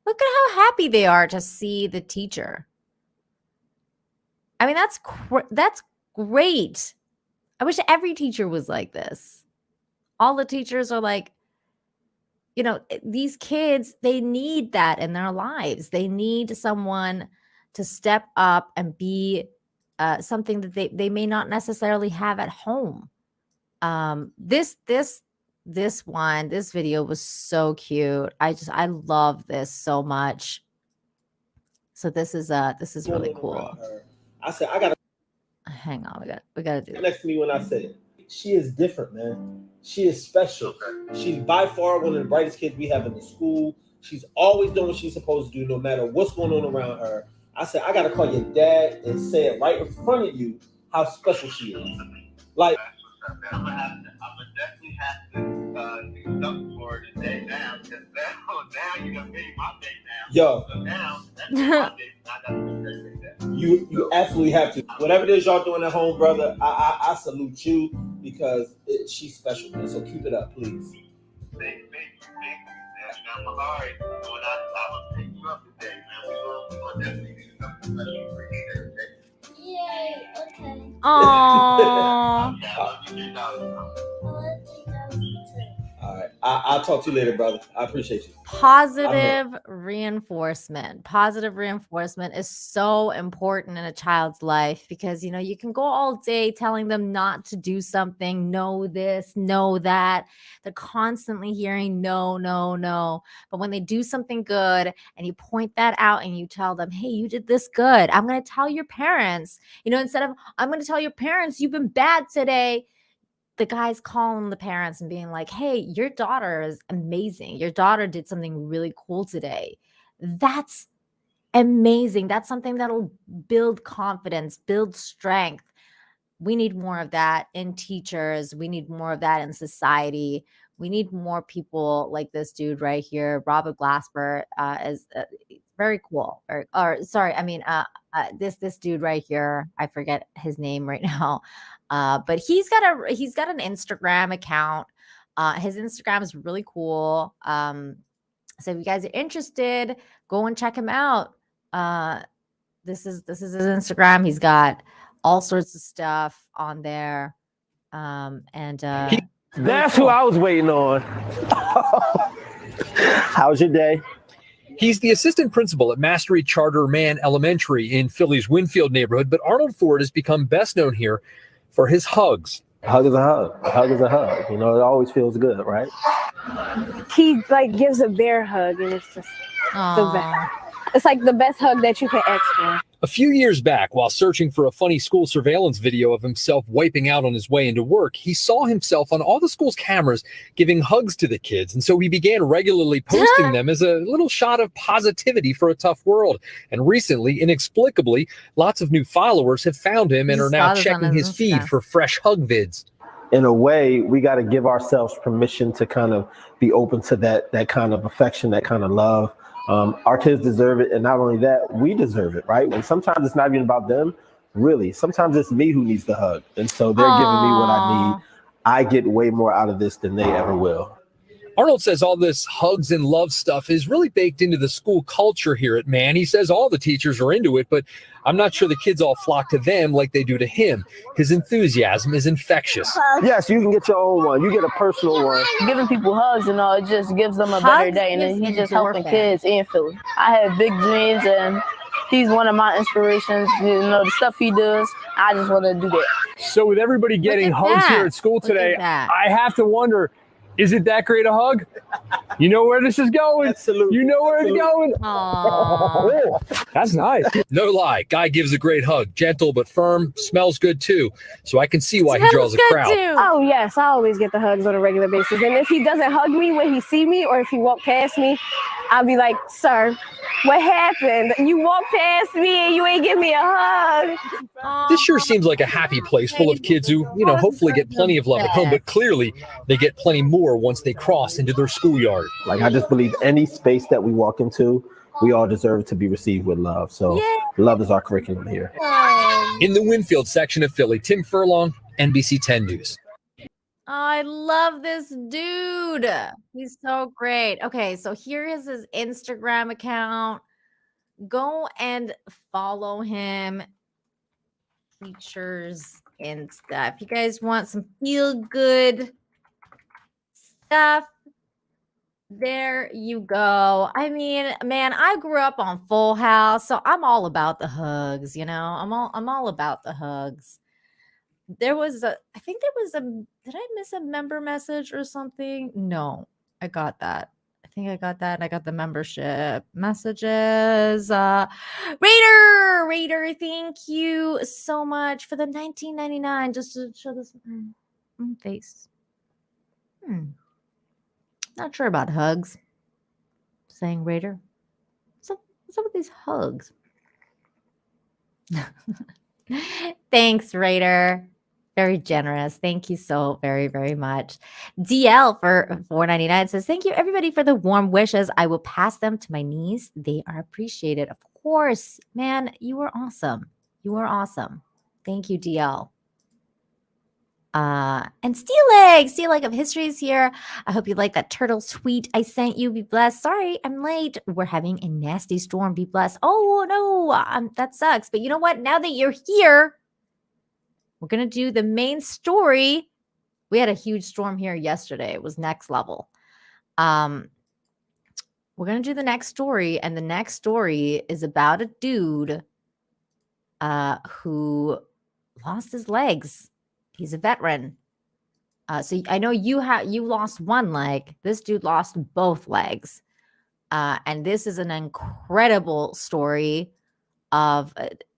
Look at how happy they are to see the teacher. I mean, that's great. I wish every teacher was like this. All the teachers are like, these kids, they need that in their lives. They need someone to step up and be something that they may not necessarily have at home. This video was so cute. I love this so much. So this is really cool. I said, I gotta hang on. We gotta do next to me when I said it. She is different, man. She is special. She's by far one of the brightest kids we have in the school. She's always doing what she's supposed to do, no matter what's going on around her. I said, I gotta call your dad and say it right in front of you how special she is. Like, I'm gonna definitely have to do something for her today now, because now you're gonna make my day now. Yo, so now that's my day. I gotta do that. You absolutely have to. Whatever it is y'all doing at home, brother, I salute you, because she's special, man. So keep it up, please. Thank you. I'm sorry. I'm gonna pick you up today, man. We're gonna definitely do something special for you today. Yay, okay. Aww. All right. I'll talk to you later, brother. I appreciate you. Positive reinforcement. Positive reinforcement is so important in a child's life, because you can go all day telling them not to do something, no this, no that. They're constantly hearing no, no, no. But when they do something good and you point that out and you tell them, hey, you did this good, I'm going to tell your parents, instead of I'm going to tell your parents you've been bad today, the guy's calling the parents and being like, hey, your daughter is amazing. Your daughter did something really cool today. That's amazing. That's something that'll build confidence, build strength. We need more of that in teachers. We need more of that in society. We need more people like this dude right here. Robert Glasper is very cool. This dude right here. I forget his name right now. But he's got an Instagram account. His Instagram is really cool. So if you guys are interested, go and check him out. This is his Instagram. He's got all sorts of stuff on there. That's who I was waiting on. How's your day? He's the assistant principal at Mastery Charter Man Elementary in Philly's Winfield neighborhood, but Arnold Ford has become best known here for his hugs. A hug is a hug. A hug is a hug. You know, it always feels good, right? He like gives a bear hug, and it's just the best. It's like the best hug that you can ask for. A few years back, while searching for a funny school surveillance video of himself wiping out on his way into work, he saw himself on all the school's cameras giving hugs to the kids. And so he began regularly posting them as a little shot of positivity for a tough world. And recently, inexplicably, lots of new followers have found him and are now checking his feed for fresh hug vids. In a way, we got to give ourselves permission to kind of be open to that kind of affection, that kind of love. Our kids deserve it, and not only that, we deserve it, right? And sometimes it's not even about them, really. Sometimes it's me who needs the hug, and so they're giving me what I need. I get way more out of this than they ever will. Arnold says all this hugs and love stuff is really baked into the school culture here at Man. He says all the teachers are into it, but I'm not sure the kids all flock to them like they do to him. His enthusiasm is infectious. Yes, you can get your own one. You get a personal one. Giving people hugs and all, it just gives them a better day. And then he's just helping kids in Philly. I have big dreams, and he's one of my inspirations. You know, the stuff he does, I just want to do that. So with everybody getting hugs here at school today, I have to wonder, is it that great a hug? You know where this is going. Absolutely. You know where it's going. Oh, that's nice. No lie, guy gives a great hug. Gentle but firm. Smells good too. So I can see why he draws a crowd. Oh yes, I always get the hugs on a regular basis. And if he doesn't hug me when he see me, or if he walk past me, I'll be like, "Sir, what happened? You walked past me and you ain't give me a hug." This sure seems like a happy place full of kids who, you know, hopefully get plenty of love at home, but clearly they get plenty more once they cross into their schoolyard. Like, I just believe any space that we walk into, we all deserve to be received with love. So love is our curriculum here. In the Winfield section of Philly, Tim Furlong, NBC 10 News. I love this dude. He's so great. Okay, so here is his Instagram account. Go and follow him. Features and stuff. You guys want some feel good stuff? There you go. I mean, man, I grew up on Full House, so I'm all about the hugs, you know. I'm all about the hugs. Did I miss a member message or something? No, I got that. I think I got that. I got the membership messages. Raider, thank you so much for the $19.99 just to show this face. Not sure about hugs. Saying Raider. What's up with these hugs? Thanks, Raider. Very generous. Thank you so very, very much. DL for $4.99 says, "Thank you, everybody, for the warm wishes. I will pass them to my niece. They are appreciated." Of course, man, you are awesome. You are awesome. Thank you, DL. And Steel Leg of History is here. I hope you like that turtle tweet I sent you. Be blessed. Sorry, I'm late. We're having a nasty storm. Be blessed. Oh, no, that sucks. But you know what? Now that you're here, we're going to do the main story. We had a huge storm here yesterday. It was next level. We're going to do the next story. And the next story is about a dude who lost his legs. He's a veteran. So I know you lost one leg. This dude lost both legs. And this is an incredible story of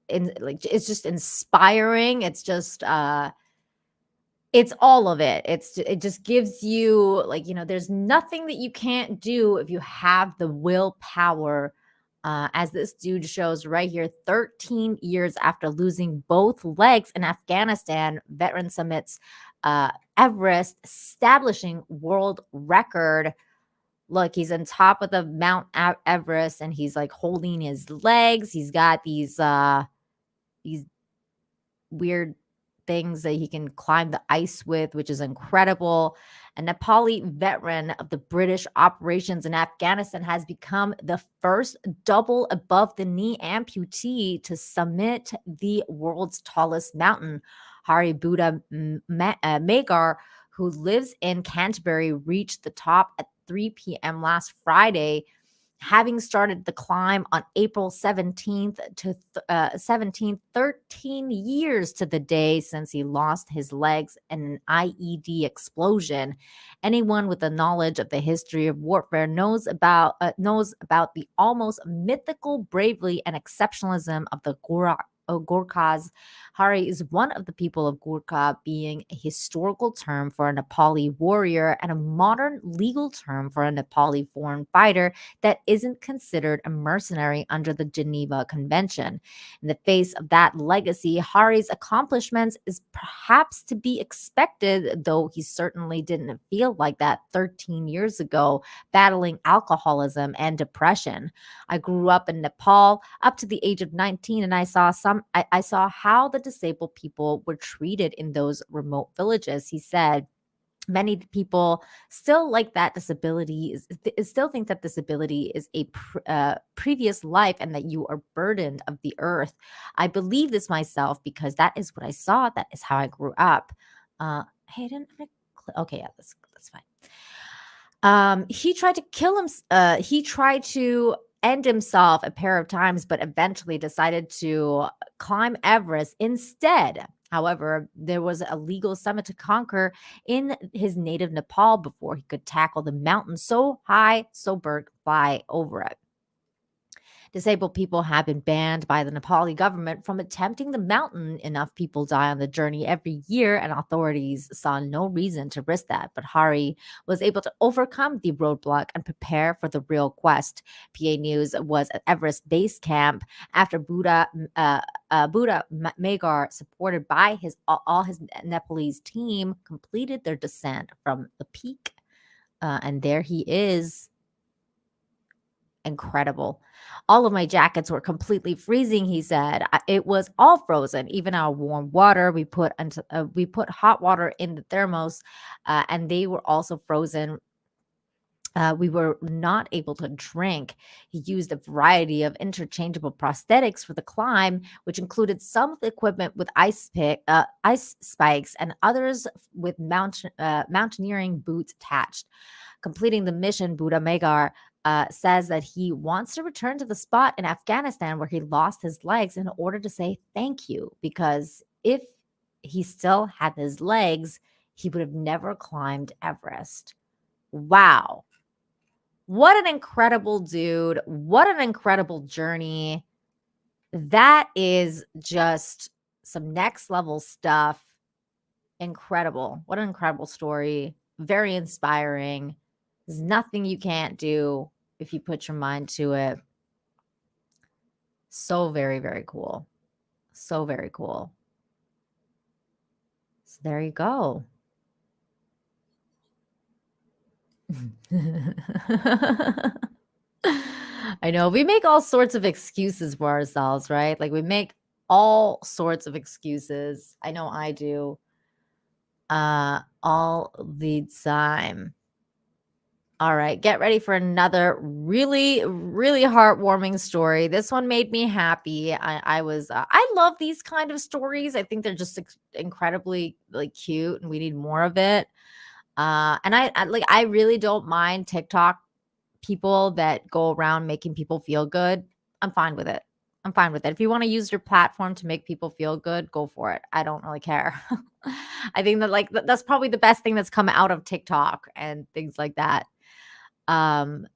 it's just inspiring. It's just it's all of it. It just gives you, like, you know, there's nothing that you can't do if you have the willpower. As this dude shows right here, 13 years after losing both legs in Afghanistan, veteran summits Everest, establishing world record. Look, he's on top of the Mount Everest, and he's like holding his legs. He's got these weird things that he can climb the ice with, which is incredible. A Nepali veteran of the British operations in Afghanistan has become the first double above the knee amputee to summit the world's tallest mountain. Hari Buddha Magar, who lives in Canterbury, reached the top at 3 p.m. last Friday. Having started the climb on April 17th, 13 years to the day since he lost his legs in an IED explosion, anyone with the knowledge of the history of warfare knows about the almost mythical bravery and exceptionalism of the Gurkhas. Hari is one of the people of Gurkha, being a historical term for a Nepali warrior and a modern legal term for a Nepali foreign fighter that isn't considered a mercenary under the Geneva Convention. In the face of that legacy, Hari's accomplishments is perhaps to be expected, though he certainly didn't feel like that 13 years ago, battling alcoholism and depression. I grew up in Nepal up to the age of 19, and I saw how the disabled people were treated in those remote villages. He said, many people still think that disability is a previous life and that you are burdened of the earth. I believe this myself because that is what I saw. That is how I grew up. Hey, okay, yeah, that's fine. He tried to kill him. He tried to end himself a pair of times, but eventually decided to climb Everest instead. However, there was a legal summit to conquer in his native Nepal before he could tackle the mountain so high, so birds fly over it. Disabled people have been banned by the Nepali government from attempting the mountain. Enough people die on the journey every year, and authorities saw no reason to risk that. But Hari was able to overcome the roadblock and prepare for the real quest. PA News was at Everest Base Camp after Buddha Magar, supported by all his Nepalese team, completed their descent from the peak. And there he is. Incredible. All of my jackets were completely freezing, he said. It was all frozen, even our warm water. We put hot water in the thermos, and they were also frozen. We were not able to drink. He used a variety of interchangeable prosthetics for the climb, which included some of the equipment with ice spikes and others with mountaineering boots attached. Completing the mission, Buddha Magar says that he wants to return to the spot in Afghanistan where he lost his legs in order to say thank you, because if he still had his legs, he would have never climbed Everest. Wow. What an incredible dude. What an incredible journey. That is just some next level stuff. Incredible. What an incredible story. Very inspiring. There's nothing you can't do if you put your mind to it. So very, very cool. So very cool. So there you go. I know we make all sorts of excuses for ourselves, right? Like we make all sorts of excuses. I know I do. All the time. All right, get ready for another really, really heartwarming story. This one made me happy. I love these kind of stories. I think they're just incredibly cute, and we need more of it. And I really don't mind TikTok people that go around making people feel good. I'm fine with it. I'm fine with it. If you want to use your platform to make people feel good, go for it. I don't really care. I think that that's probably the best thing that's come out of TikTok and things like that.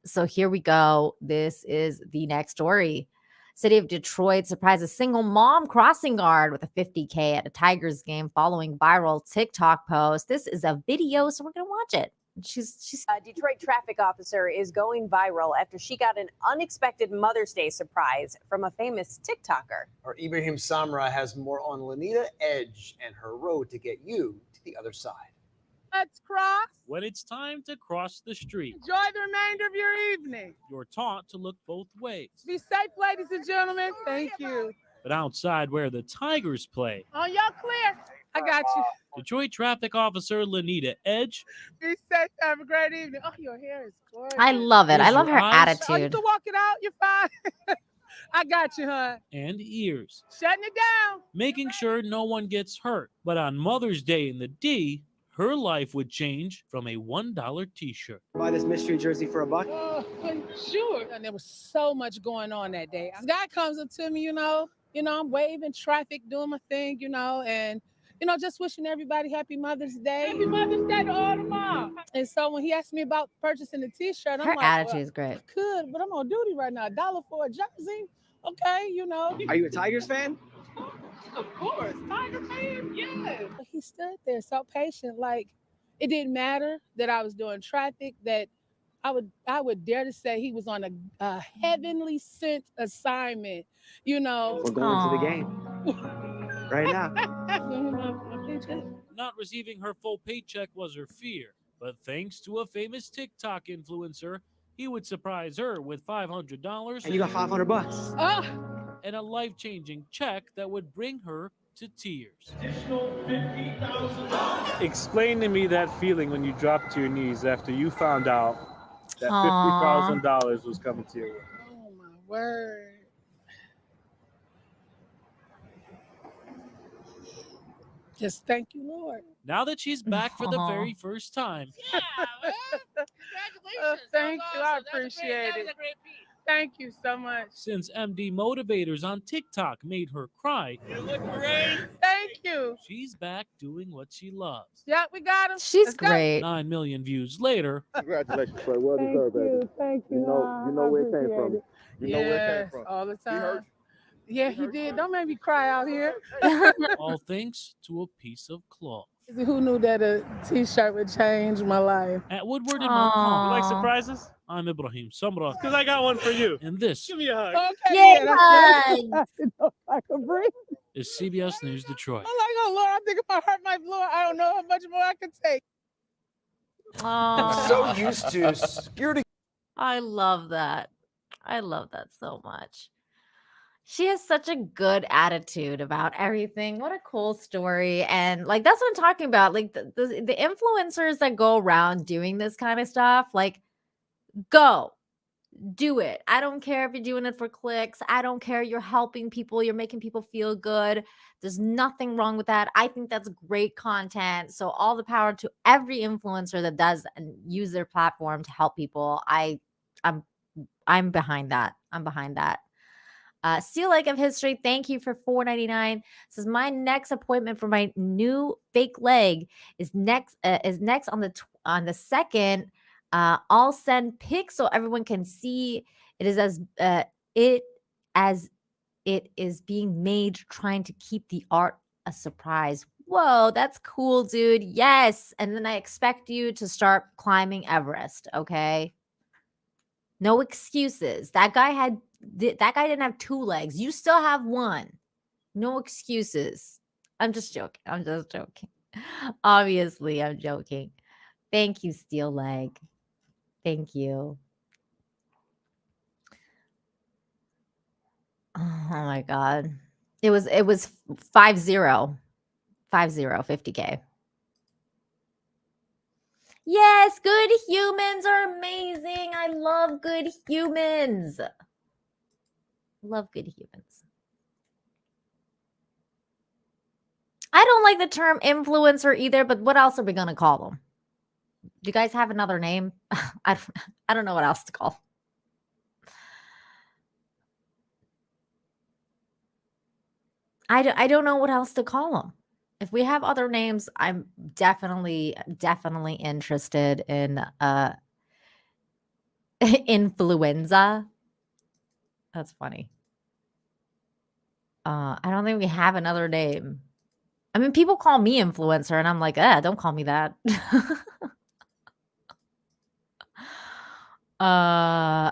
So here we go. This is the next story. City of Detroit surprised a single mom crossing guard with a $50K at a Tigers game following viral TikTok post. This is a video, so we're gonna watch it. She's a Detroit traffic officer is going viral after she got an unexpected Mother's Day surprise from a famous TikToker. Our Ibrahim Samra has more on Lanita Edge and her road to get you to the other side. Let's cross. When it's time to cross the street, Enjoy the remainder of your evening. you're taught to look both ways. Be safe, ladies and gentlemen. Thank you. But outside where the Tigers play, On y'all clear. I got you. Detroit traffic officer Lanita Edge Be safe. Have a great evening. Oh, your hair is gorgeous. I love it. I love her Oh, you attitude. can walk it out. You're fine. I got you, hon. and ears, Shutting it down. making sure no one gets hurt. But on Mother's Day in the D, her life would change from a $1 t-shirt. Buy this mystery jersey for $1. Sure. And there was so much going on that day. This guy comes up to me, I'm waving traffic, doing my thing, and just wishing everybody happy Mother's Day. Happy Mother's Day to all the moms. And so when he asked me about purchasing the t-shirt, I'm Her like, attitude is great. I could, but I'm on duty right now. $1 for a jersey. Okay, Are you a Tigers fan? Of course. Tiger fan, yes. But he stood there so patient, like it didn't matter that I was doing traffic, that I would dare to say he was on a heavenly sent assignment, We're going to the game right now. Not receiving her full paycheck was her fear, but thanks to a famous TikTok influencer, he would surprise her with $500. And you got $500. And a life-changing check that would bring her to tears. Explain to me that feeling when you dropped to your knees after you found out that Aw. $50,000 was coming to you. Oh my word. Just thank you, Lord. Now that she's back for the very first time, Congratulations. Thank you. I appreciate it. Thank you so much. since MD motivators on TikTok made her cry, You look great. Thank you. she's back doing what she loves. Yeah, we got him. She's Let's go. great. 9 million views later, Congratulations, Clay. Well Thank deserved, baby. you. Thank you. You know where it came from. appreciate You know where it came from. all the He hurt time. Yeah, he did. Don't make me cry out here. all thanks to a piece of cloth. Who knew that a t-shirt would change my life? At Woodward and Aw. Montcalm, You like surprises? I'm Ibrahim Samra, Because I got one for you. and this Give me a hug. Okay, Yay, yeah, that's it. hugs. I didn't know if I could breathe. is CBS News Detroit. I'm like, oh Lord, I think if I hurt my floor, I don't know how much more I can take. Aw. So used to security. I love that. I love that so much. She has such a good attitude about everything. What a cool story. And like that's what I'm talking about. Like the influencers that go around doing this kind of stuff, like go do it. I don't care if you're doing it for clicks. I don't care. You're helping people. You're making people feel good. There's nothing wrong with that. I think that's great content. So all the power to every influencer that does and use their platform to help people. I'm behind that. I'm behind that. Seal Lake of History, thank you for $4.99. Says my next appointment for my new fake leg is next on the 2nd. I'll send pics so everyone can see it is as it is being made, trying to keep the art a surprise. Whoa, that's cool, dude. Yes, and then I expect you to start climbing Everest. Okay, no excuses. That guy didn't have 2 legs. You still have 1. No excuses. I'm just joking. Obviously, I'm joking. Thank you, Steel Leg. Thank you. Oh my God. It was 50, 50K. Yes, good humans are amazing. I love good humans. Love good humans. I don't like the term influencer either, but what else are we going to call them? Do you guys have another name? I don't know what else to call. I don't know what else to call them. If we have other names, I'm definitely interested in influenza. That's funny. I don't think we have another name. I mean, people call me influencer, and I'm like, don't call me that.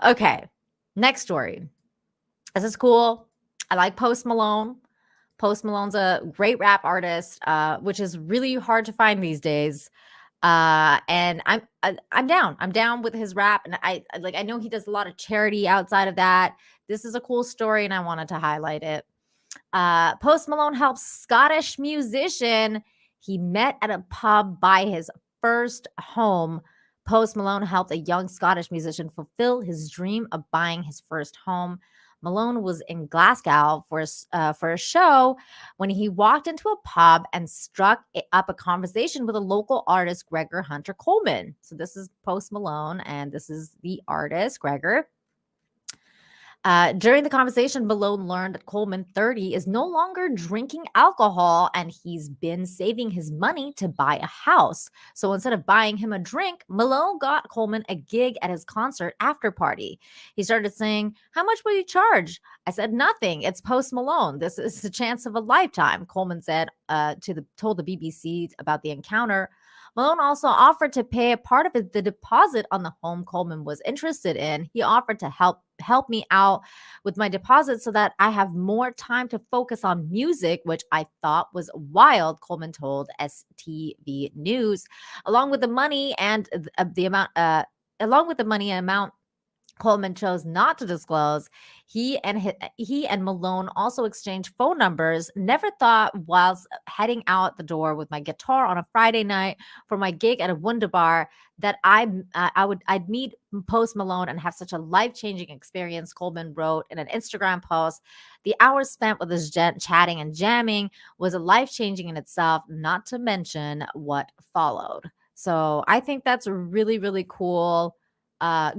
Okay. Next story. This is cool. I like Post Malone. Post Malone's a great rap artist, which is really hard to find these days. And I'm down. I'm down with his rap, and I know he does a lot of charity outside of that. This is a cool story, and I wanted to highlight it. Post Malone helps Scottish musician he met at a pub buy his first home. Post Malone helped a young Scottish musician fulfill his dream of buying his first home. Malone was in Glasgow for a show when he walked into a pub and struck up a conversation with a local artist, Gregor Hunter Coleman. So this is Post Malone, and this is the artist, Gregor. During the conversation, Malone learned that Coleman, 30, is no longer drinking alcohol, and he's been saving his money to buy a house. So instead of buying him a drink, Malone got Coleman a gig at his concert after party. He started saying, "How much will you charge?" I said, "Nothing. It's Post Malone. This is the chance of a lifetime," Coleman said told the BBC about the encounter. Malone also offered to pay a part of the deposit on the home Coleman was interested in. He offered to help me out with my deposit so that I have more time to focus on music, which I thought was wild, Coleman told STV News. Along with the money and amount Coleman chose not to disclose, he and Malone also exchanged phone numbers. Never thought whilst heading out the door with my guitar on a Friday night for my gig at a Wunderbar that I'd meet Post Malone and have such a life-changing experience, Coleman wrote in an Instagram post. The hours spent with us chatting and jamming was a life-changing in itself, not to mention what followed. So I think that's really, really cool.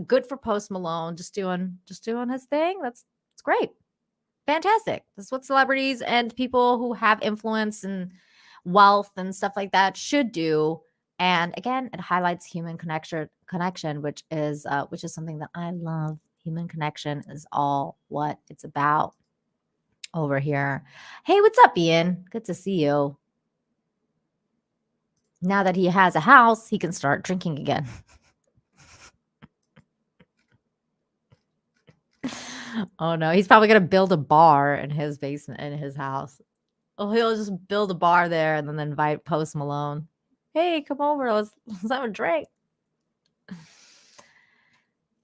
Good for Post Malone, just doing his thing. That's great. Fantastic. That's what celebrities and people who have influence and wealth and stuff like that should do. And again, it highlights human connection, which is something that I love. Human connection is all what it's about over here. Hey, what's up, Ian? Good to see you. Now that he has a house, he can start drinking again. Oh no, he's probably gonna build a bar in his basement in his house. Oh, he'll just build a bar there and then invite Post Malone. Hey, come over, let's have a drink.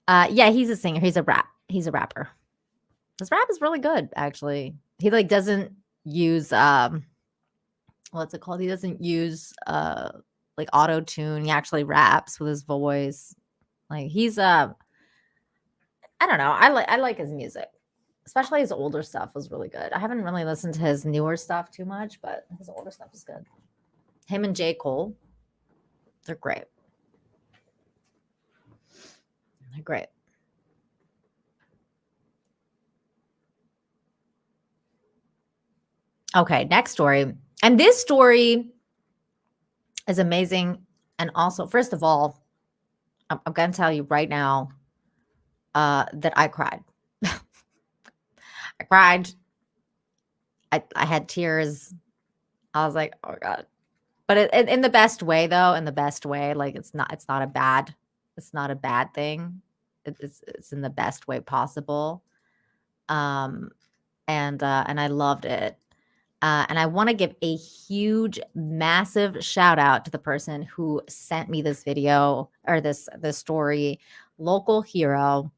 Yeah, he's a singer. He's a rapper. His rap is really good, actually. He doesn't use what's it called? He doesn't use auto tune. He actually raps with his voice. He's I don't know. I like his music, especially his older stuff was really good. I haven't really listened to his newer stuff too much, but his older stuff is good. Him and J. Cole, they're great. They're great. Okay, next story. And this story is amazing. And also, first of all, I'm going to tell you right now that I cried. I cried. I had tears. I was like, oh God. But in the best way, though, in the best way, it's not a bad thing. It's in the best way possible. And I loved it. And I want to give a huge, massive shout out to the person who sent me this video or this story, Local Hero,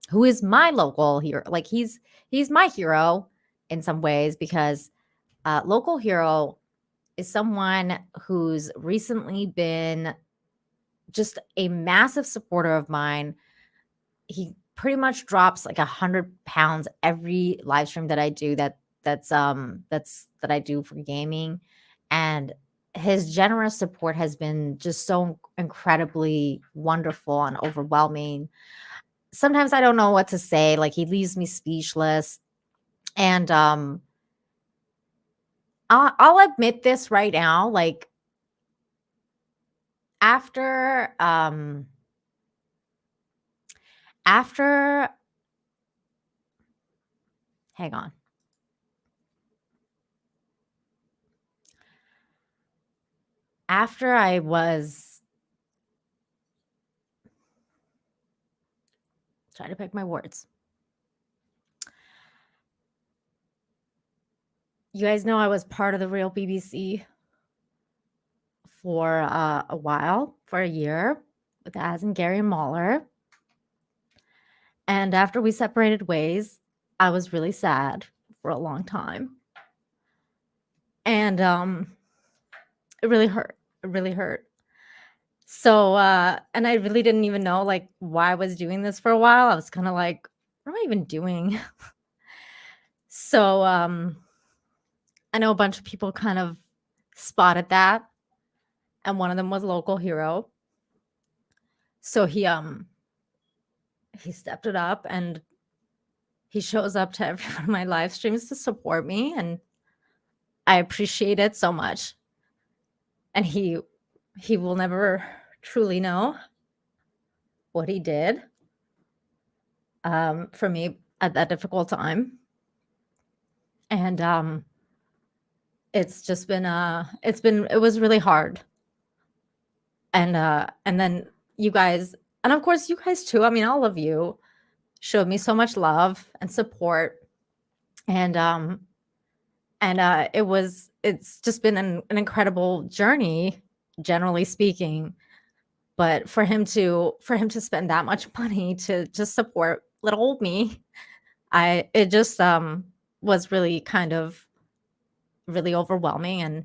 who is my local hero. He's my hero in some ways because Local Hero is someone who's recently been just a massive supporter of mine. He pretty much drops 100 pounds every live stream that I do that I do for gaming, and his generous support has been just so incredibly wonderful and overwhelming. Sometimes I don't know what to say. He leaves me speechless, and I'll admit this right now. After hang on. After I was trying to pick my words. You guys know I was part of the Real BBC for a while, for a year, with Az and Gary Mahler. And after we separated ways, I was really sad for a long time. And it really hurt. It really hurt. So, and I really didn't even know why I was doing this for a while. I was kind of like, what am I even doing? So I know a bunch of people kind of spotted that, and one of them was Local Hero. So he stepped it up, and he shows up to every one of my live streams to support me, and I appreciate it so much. And he will never truly know what he did for me at that difficult time. And it's just been it was really hard. And then you guys, and of course you guys too, I mean, all of you showed me so much love and support. And it's just been an incredible journey, generally speaking. But for him to spend that much money to just support little old me, it just was really kind of really overwhelming, and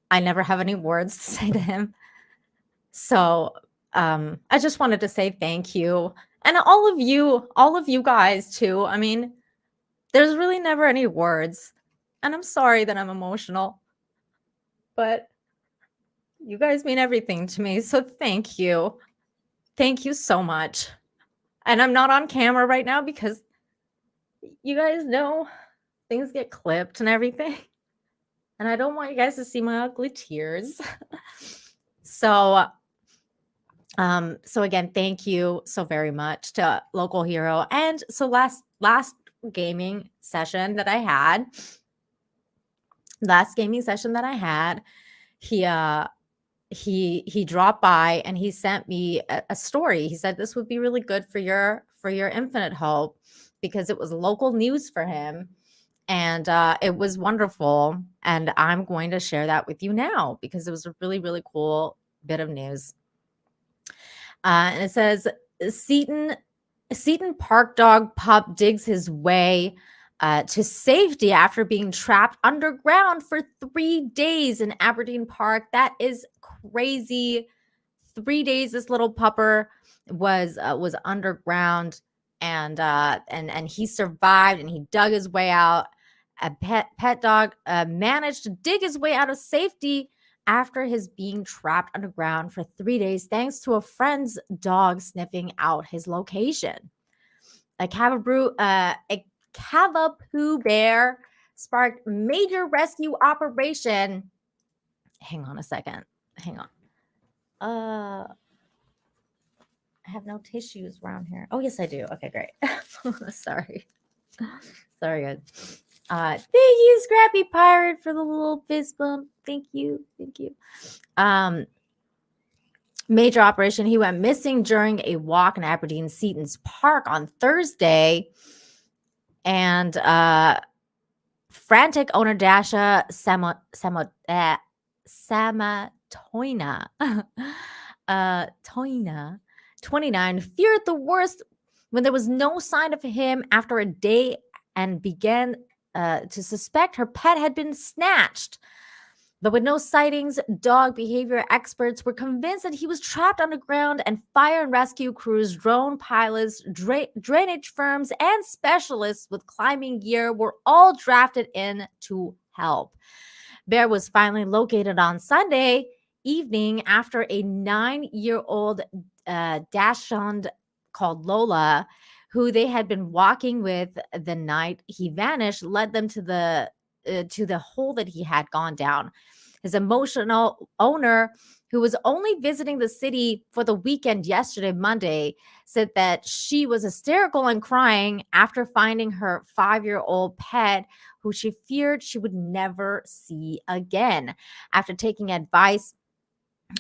I never have any words to say to him. So I just wanted to say thank you. And all of you guys too. I mean, there's really never any words. And I'm sorry that I'm emotional, but you guys mean everything to me. So thank you. Thank you so much. And I'm not on camera right now because you guys know things get clipped and everything. And I don't want you guys to see my ugly tears. So again, thank you so very much to Local Hero. And so last gaming session that I had, he dropped by and he sent me a story. He said this would be really good for your Infinite Hope, because it was local news for him, and it was wonderful. And I'm going to share that with you now because it was a really, really cool bit of news. And it says Seton Park dog pup digs his way to safety after being trapped underground for 3 days in Aberdeen Park. That is crazy. 3 days this little pupper was underground, and he survived, and he dug his way out. A pet dog managed to dig his way out of safety after his being trapped underground for 3 days, thanks to a friend's dog sniffing out his location. A Cavapoo bear sparked major rescue operation. Hang on a second. Hang on. I have no tissues around here. Oh, yes, I do. Okay, great. Sorry, guys. Thank you, Scrappy Pirate, for the little fist bump. Thank you. Major operation. He went missing during a walk in Aberdeen Seton's Park on Thursday. And frantic owner Dasha Toina, 29, feared the worst when there was no sign of him after a day and began to suspect her pet had been snatched. But with no sightings, dog behavior experts were convinced that he was trapped underground, and fire and rescue crews, drone pilots, drainage firms, and specialists with climbing gear were all drafted in to help. Bear was finally located on Sunday evening after a 9-year-old dachshund called Lola, who they had been walking with the night he vanished, led them to the hole that he had gone down. His emotional owner, who was only visiting the city for the weekend yesterday, Monday, said that she was hysterical and crying after finding her 5-year-old pet, who she feared she would never see again. After taking advice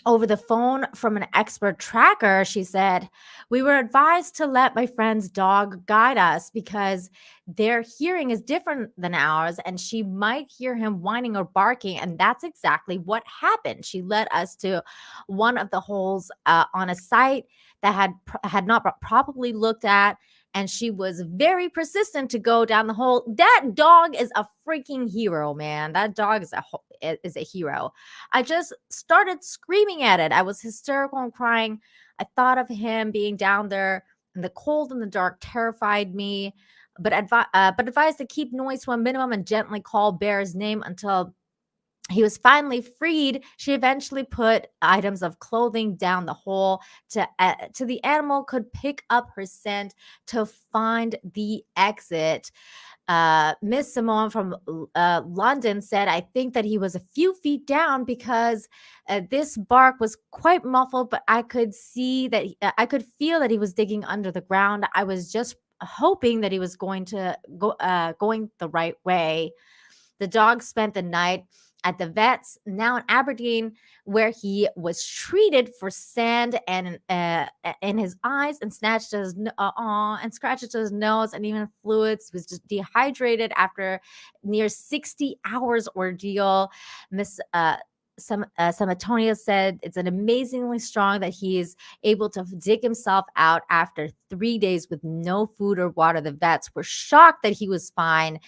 over the phone from an expert tracker, she said, "We were advised to let my friend's dog guide us because their hearing is different than ours, and she might hear him whining or barking." And that's exactly what happened. She led us to one of the holes on a site that had not properly looked at, and she was very persistent to go down the hole. That dog is a freaking hero, man. That dog is a hero. I just started screaming at it. I was hysterical and crying. I thought of him being down there, and the cold and the dark terrified me. but advised to keep noise to a minimum and gently call Bear's name until he was finally freed. She eventually put items of clothing down the hole to the animal could pick up her scent to find the exit. Miss Simone from London said, I think that he was a few feet down because this bark was quite muffled, but I could see that I could feel that he was digging under the ground. I was just hoping that he was going to going the right way. The dog spent the night at the vet's now in Aberdeen, where he was treated for sand and in his eyes and scratched at his nose and even fluids. He was just dehydrated after near 60 hours ordeal. Miss Samaritan said it's an amazingly strong that he is able to dig himself out after 3 days with no food or water. The vets were shocked that he was fine.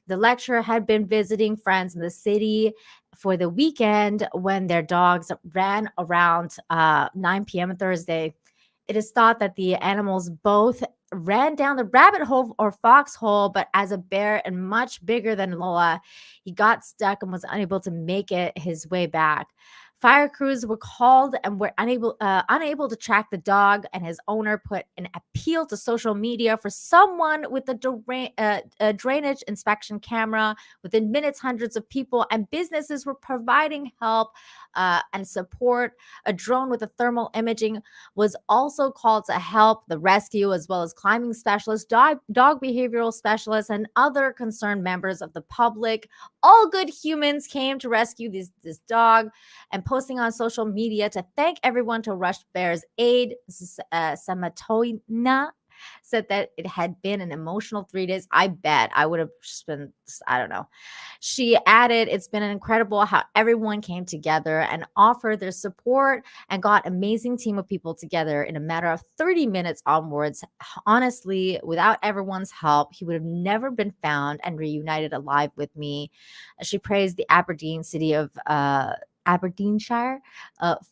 The lecturer had been visiting friends in the city for the weekend when their dogs ran around 9 p.m. on Thursday. It is thought that the animals both ran down the rabbit hole or foxhole, but as a bear and much bigger than Lola, he got stuck and was unable to make it his way back. Fire crews were called and were unable to track the dog, and his owner put an appeal to social media for someone with a drainage inspection camera. Within minutes, hundreds of people and businesses were providing help and support. A drone with a thermal imaging was also called to help the rescue, as well as climbing specialists, dog behavioral specialists, and other concerned members of the public. All good humans came to rescue this dog, and posting on social media to thank everyone to rush Bear's aid. Samatoina said that it had been an emotional 3 days. I bet I would have just been, I don't know. She added, it's been incredible how everyone came together and offered their support and got an amazing team of people together in a matter of 30 minutes onwards. Honestly, without everyone's help, he would have never been found and reunited alive with me. She praised the Aberdeen city of Aberdeenshire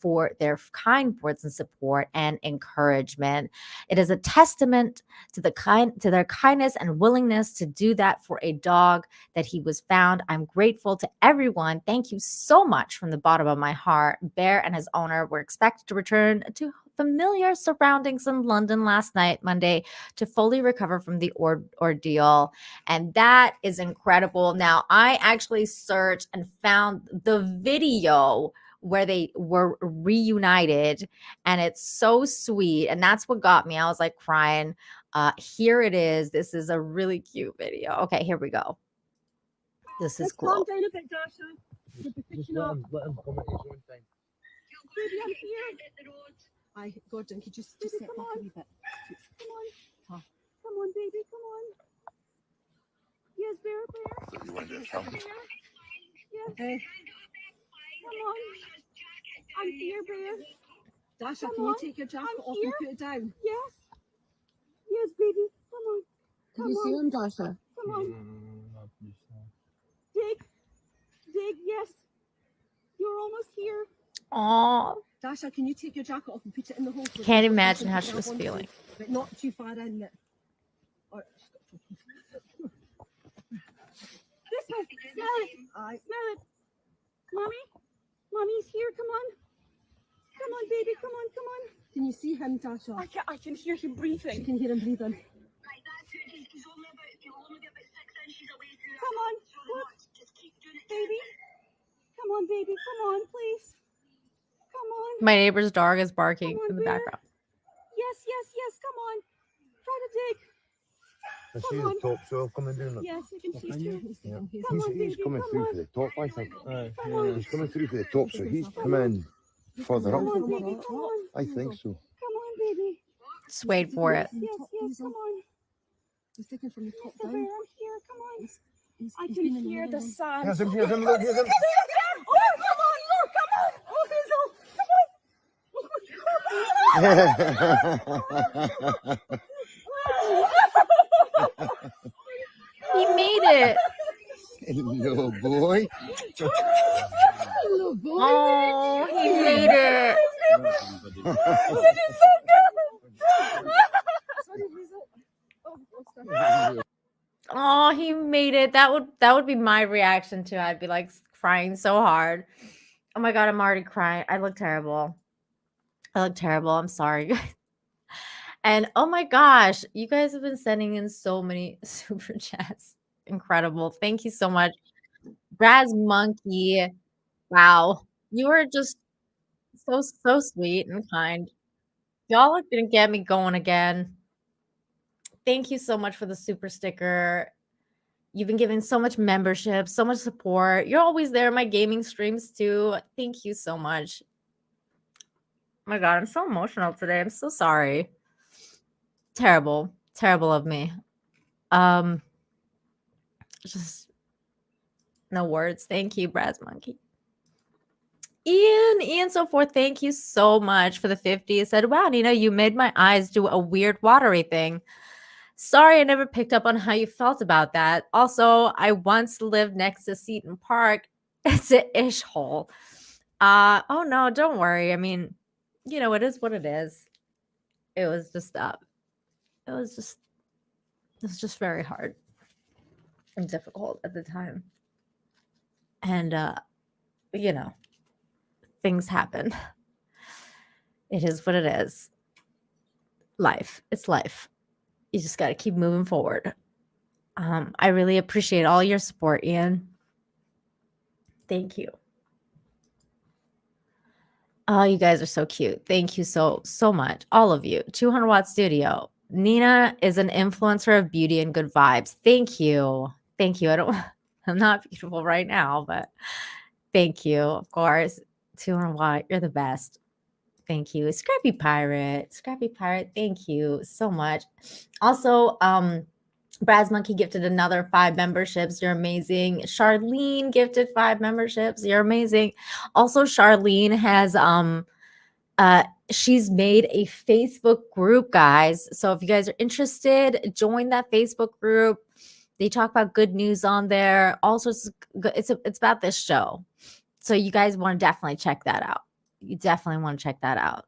for their kind words and support and encouragement. It is a testament to their kindness and willingness to do that for a dog that he was found. I'm grateful to everyone. Thank you so much from the bottom of my heart. Bear and his owner were expected to return to familiar surroundings in London last night, Monday, to fully recover from the ordeal. And that is incredible. Now, I actually searched and found the video where they were reunited, and it's so sweet. And that's what got me. I was like crying. Here it is. This is a really cute video. Okay, here we go. This is cool. Calm down a bit, Dasha. You'll be picking up. Let him come at his own time. Baby, I'm here. Gordon, could you just step back a wee bit? Come on. Come on, baby, come on. Yes, Bear. You want to do something? Yes. Come on. I'm here, Bear. Dasha, can you take your jacket off and put it down? Yes. Yes, baby. Come on. Can you see him, Dasha? Come on. Dig, yes. You're almost here. Aw. Dasha, can you take your jacket off and put it in the hole? Can't imagine how she was feeling. But not too far in it. This one. Smell it. Smell it. Mommy's here. Come on. Come on, baby. Come on. Come on. Can you see him, Dasha? I can hear him breathing. You can hear him breathing. Come on. Look. Baby. Come on, baby. Come on, please. Come on. My neighbor's dog is barking in the background. Yes. Come on. Try to dig. I see the top, so I'll come and do it. Yes, I can see him. He's coming through for the top, I think. on. He's coming through for the top, so he's coming further up. Come on, baby. Come on. I think so. Come on, baby. Just wait for it. Yes. Come on. He's taking from the top down. I'm here. Come on. I can hear the sound. Here's him, look, here's him. Oh, come on, look, come on. Oh, Hazel, He made it. Hello, boy. Hello, boy. Oh, he made it. It is so good. Sorry, Hazel. Oh, that would be my reaction too. I'd be like crying so hard. Oh my god, I'm already crying. I look terrible. I'm sorry. And oh my gosh, you guys have been sending in so many super chats. Incredible. Thank you so much. Braz Monkey. Wow. You are just so sweet and kind. Y'all are gonna get me going again. Thank you so much for the super sticker. You've been giving so much membership, so much support. You're always there in my gaming streams too. Thank you so much. Oh my god, I'm so emotional today. I'm so sorry. Terrible of me. Just no words. Thank you, Braz Monkey. Ian so forth, thank you so much for the 50. He said, wow, Nina, you made my eyes do a weird watery thing. Sorry, I never picked up on how you felt about that. Also, I once lived next to Seton Park. It's an ish hole. Oh no, don't worry. I mean, you know, it is what it is. It was just very hard and difficult at the time. And you know, things happen. It is what it is. Life. It's life. You just got to keep moving forward. I really appreciate all your support, Ian. Thank you. Oh, you guys are so cute. Thank you so much. All of you. 200 Watt Studio. Nina is an influencer of beauty and good vibes. Thank you. Thank you. I'm not beautiful right now, but thank you. Of course. 200 Watt, you're the best. Thank you. Scrappy Pirate, thank you so much. Also, Braz Monkey gifted another 5 memberships. You're amazing. Charlene gifted 5 memberships. You're amazing. Also, Charlene has she's made a Facebook group, guys. So if you guys are interested, join that Facebook group. They talk about good news on there. Also, it's about this show. So you guys want to definitely check that out. You definitely want to check that out.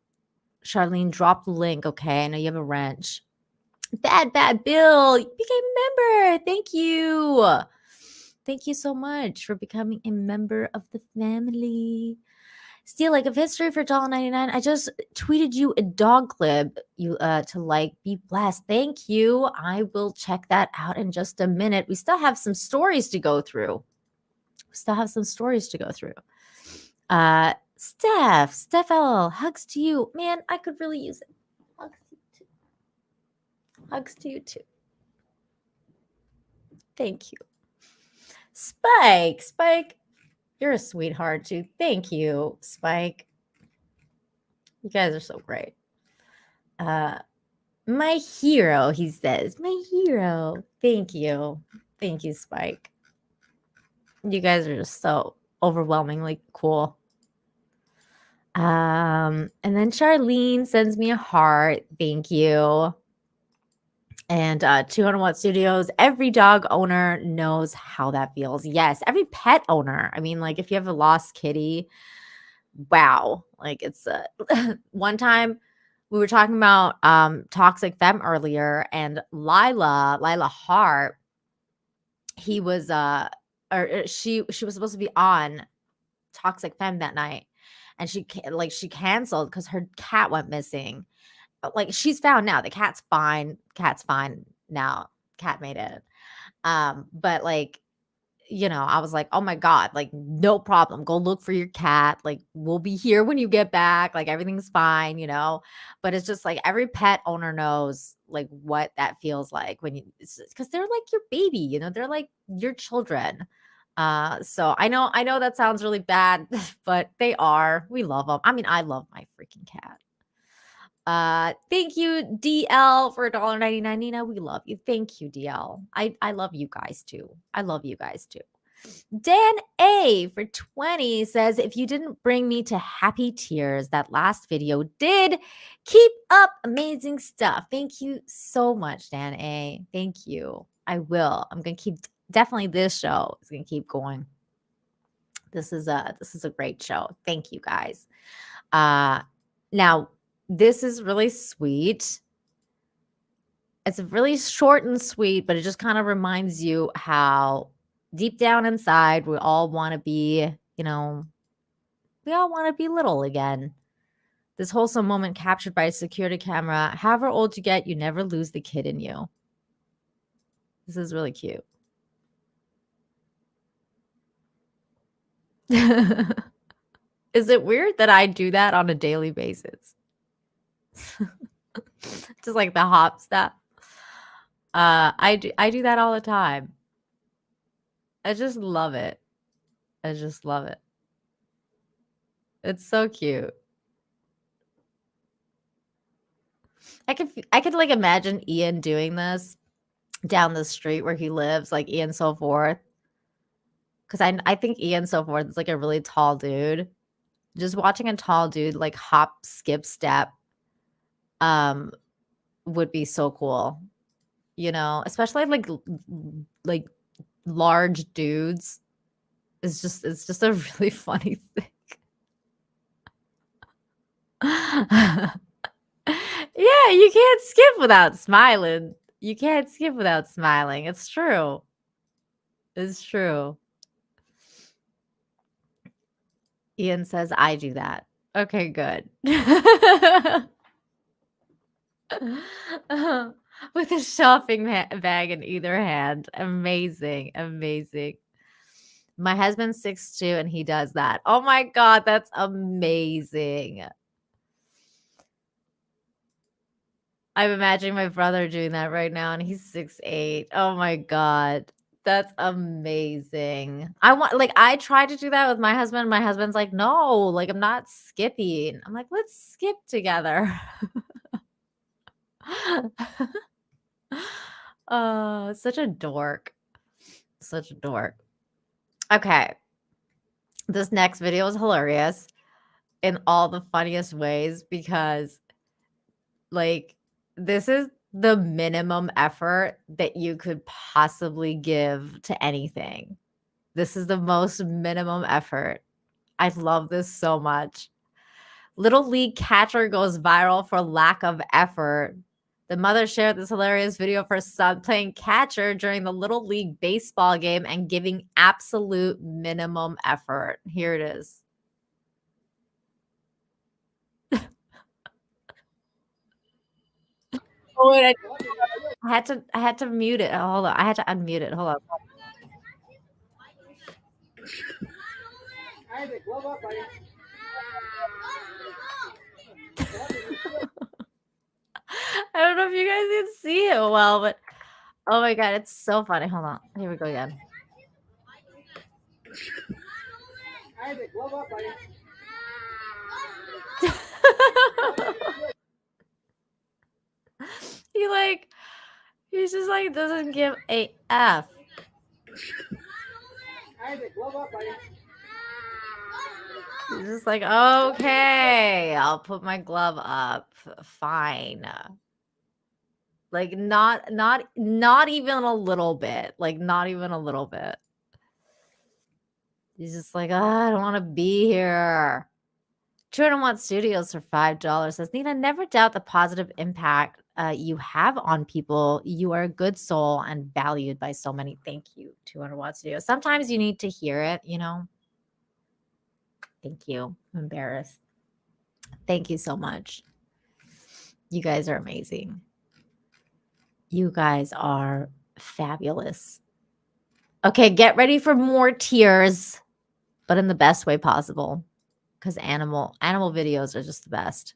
Charlene, drop the link, okay? I know you have a wrench. Bad Bill, you became a member. Thank you. Thank you so much for becoming a member of the family. Steal Like of History for $1.99. I just tweeted you a dog clip to like. Be blessed. Thank you. I will check that out in just a minute. We still have some stories to go through. Steph L, hugs to you. Man, I could really use it. Hugs to you too. Thank you. Spike, you're a sweetheart too. Thank you, Spike. You guys are so great. My hero, he says. My hero. Thank you. Thank you, Spike. You guys are just so overwhelmingly cool. And then Charlene sends me a heart. Thank you. And 200 Watt Studios, every dog owner knows how that feels. Yes, every pet owner. I mean, like if you have a lost kitty, wow. Like it's one time we were talking about Toxic Femme earlier, and Lila Hart, he was she was supposed to be on Toxic Femme that night, and she canceled because her cat went missing. Like she's found now. The cat's fine now. Cat made it. But like, you know, I was like, oh my God, like no problem. Go look for your cat. Like we'll be here when you get back. Like everything's fine, you know. But it's just like every pet owner knows like what that feels like when you, because they're like your baby, you know, they're like your children. So I know that sounds really bad, but they are. We love them. I mean, I love my freaking cat. Thank you, DL, for $1.99. Nina, we love you. Thank you, DL. I love you guys too. Dan A for 20 says, if you didn't bring me to happy tears, that last video did. Keep up amazing stuff. Thank you so much, Dan A. Thank you. I will. I'm gonna keep, definitely this show is gonna keep going. This is a great show. Thank you guys. Now this is really sweet. It's really short and sweet, but it just kind of reminds you how deep down inside we all want to be, we all want to be little again. This wholesome moment captured by a security camera. However old you get, you never lose the kid in you. This is really cute. Is it weird that I do that on a daily basis? Just like the hop stuff. I do that all the time. I just love it. I just love it. It's so cute. I could like imagine Ian doing this down the street where he lives, like Ian so forth. Because I think Ian so forth is like a really tall dude. Just watching a tall dude like hop, skip, step would be so cool. Especially like large dudes. It's just a really funny thing. Yeah, you can't skip without smiling. You can't skip without smiling. It's true. It's true. Ian says, I do that. Okay, good. With a shopping bag in either hand. Amazing. Amazing. My husband's 6'2" and he does that. Oh my God, that's amazing. I'm imagining my brother doing that right now and he's 6'8". Oh my God. That's amazing. I tried to do that with my husband. My husband's like, no, like I'm not skipping. I'm like, let's skip together. Oh, such a dork. Such a dork. Okay. This next video is hilarious in all the funniest ways because like this is the minimum effort that you could possibly give to anything. This is the most minimum effort. I love this so much. Little league catcher goes viral for lack of effort. The mother shared this hilarious video of her son playing catcher during the Little League baseball game and giving absolute minimum effort. Here it is. Oh, wait, I had to mute it. Hold on. I had to unmute it. Hold on. I don't know if you guys can see it well, but oh my God, it's so funny. Hold on. Here we go again. He's just like doesn't give a F. He's just like, okay, I'll put my glove up. Fine. Like not even a little bit. Like not even a little bit. He's just like, I don't want to be here. 201 Studios for $5 says, Nina, never doubt the positive impact you have on people. You are a good soul and valued by so many. Thank you, 201 Studios. Sometimes you need to hear it, Thank you. I'm embarrassed. Thank you so much. You guys are amazing. You guys are fabulous. Okay, get ready for more tears, but in the best way possible. Because animal videos are just the best.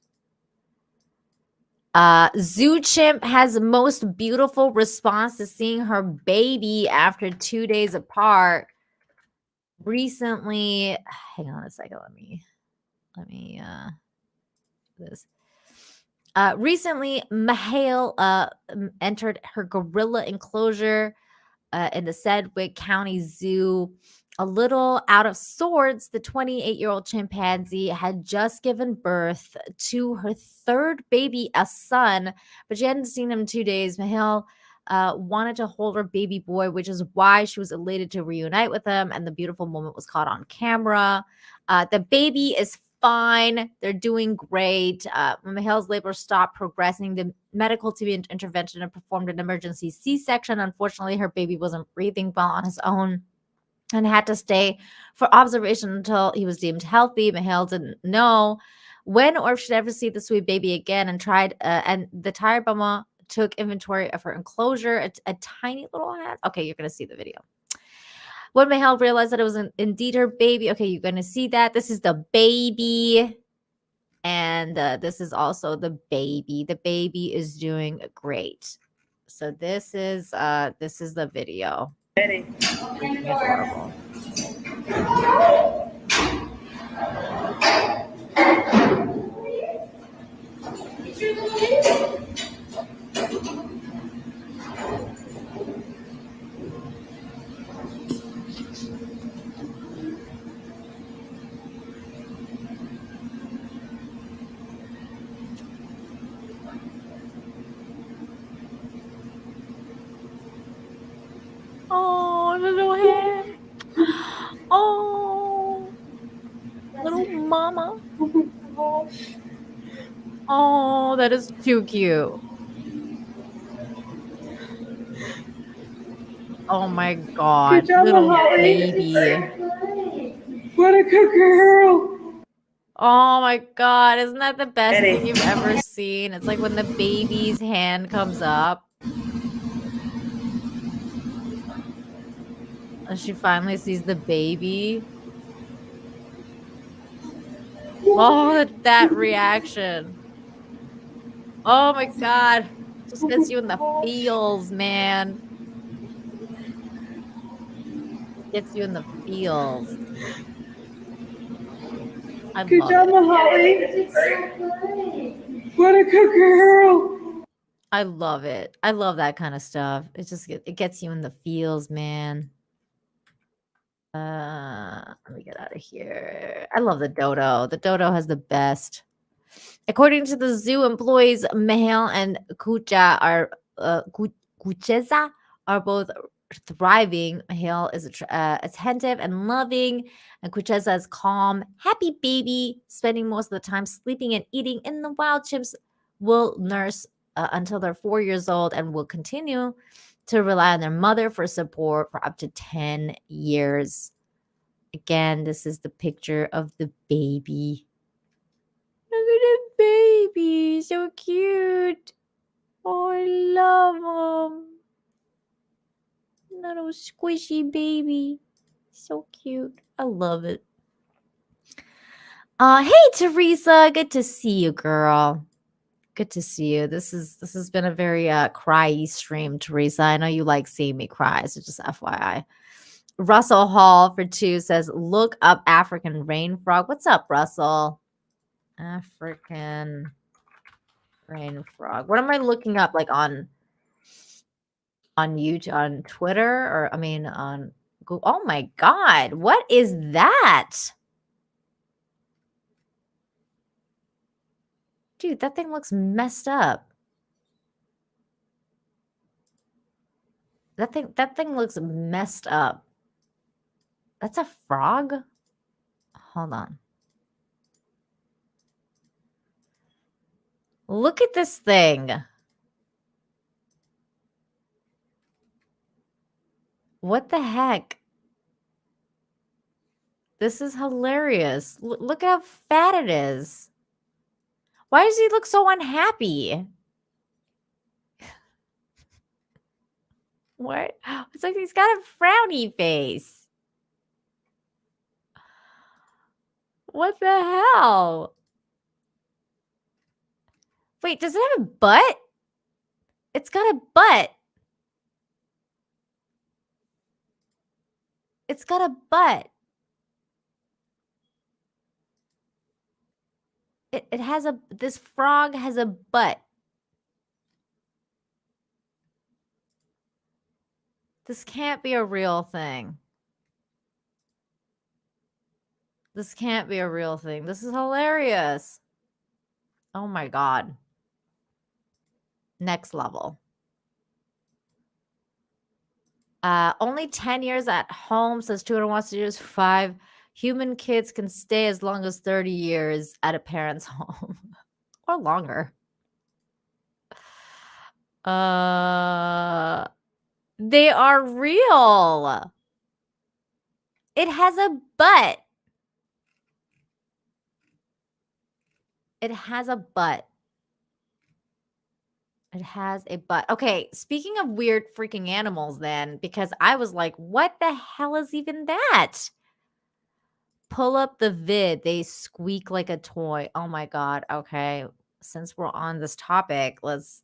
Zoo Chimp has the most beautiful response to seeing her baby after 2 days apart. Recently, hang on a second. Let me this. Recently, Mahale entered her gorilla enclosure in the Sedgwick County Zoo. A little out of sorts, the 28-year-old chimpanzee had just given birth to her third baby, a son, but she hadn't seen him in 2 days. Mahale wanted to hold her baby boy, which is why she was elated to reunite with him, and the beautiful moment was caught on camera. The baby is fine. They're doing great. When Mihail's labor stopped progressing, the medical team intervention and performed an emergency C-section. Unfortunately, her baby wasn't breathing well on his own and had to stay for observation until he was deemed healthy. Mihail didn't know when or if she'd ever see the sweet baby again, and and the tired mama took inventory of her enclosure, a tiny little hat. Okay, you're going to see the video. When Mihail realized that it was indeed her baby, okay, you're going to see that. This is the baby, and this is also the baby. The baby is doing great. So this is the video. Freaking adorable. Oh, little hand. Oh, little mama. Oh, that is too cute. Oh my God, little baby. What a good girl. Oh my God, isn't that the best thing you've ever seen? It's like when the baby's hand comes up and she finally sees the baby. Oh, that reaction. Oh my God. Just gets you in the feels, man. Gets you in the feels. I Good love job, it. Holly. What a good girl. I love it. I love that kind of stuff. It gets you in the feels, man. Let me get out of here. I love the dodo. The dodo has the best. According to the zoo employees, Mihail and Kucheza are both thriving. Mihail is attentive and loving, and Kucheza is calm, happy baby, spending most of the time sleeping and eating in the wild. Chimps will nurse until they're 4 years old and will continue to rely on their mother for support for up to 10 years. Again, this is the picture of the baby. Look at the baby. So cute. Oh, I love him. Little squishy baby. So cute. I love it. Hey Teresa, good to see you, girl. Good to see you. This has been a very cry stream, Teresa. I know you like seeing me cry, so just FYI. Russell Hall for 2 says, look up African rain frog. What's up, Russell? African rain frog. What am I looking up? Like on YouTube, on Twitter, or on Google? Oh my God, what is that? Dude, that thing looks messed up. That thing looks messed up. That's a frog? Hold on. Look at this thing. What the heck? This is hilarious. Look at how fat it is. Why does he look so unhappy? What? It's like he's got a frowny face. What the hell? Wait, does it have a butt? It's got a butt. It's got a butt. It has this frog has a butt. This can't be a real thing. This can't be a real thing. This is hilarious. Oh my God. Next level. Only 10 years at home, says Tudor wants to use 5 Human kids can stay as long as 30 years at a parent's home or longer. They are real. It has a butt. It has a butt. It has a butt. Okay, speaking of weird freaking animals then, because I was like, what the hell is even that? Pull up the vid. They squeak like a toy. Oh my god. Okay. Since we're on this topic, let's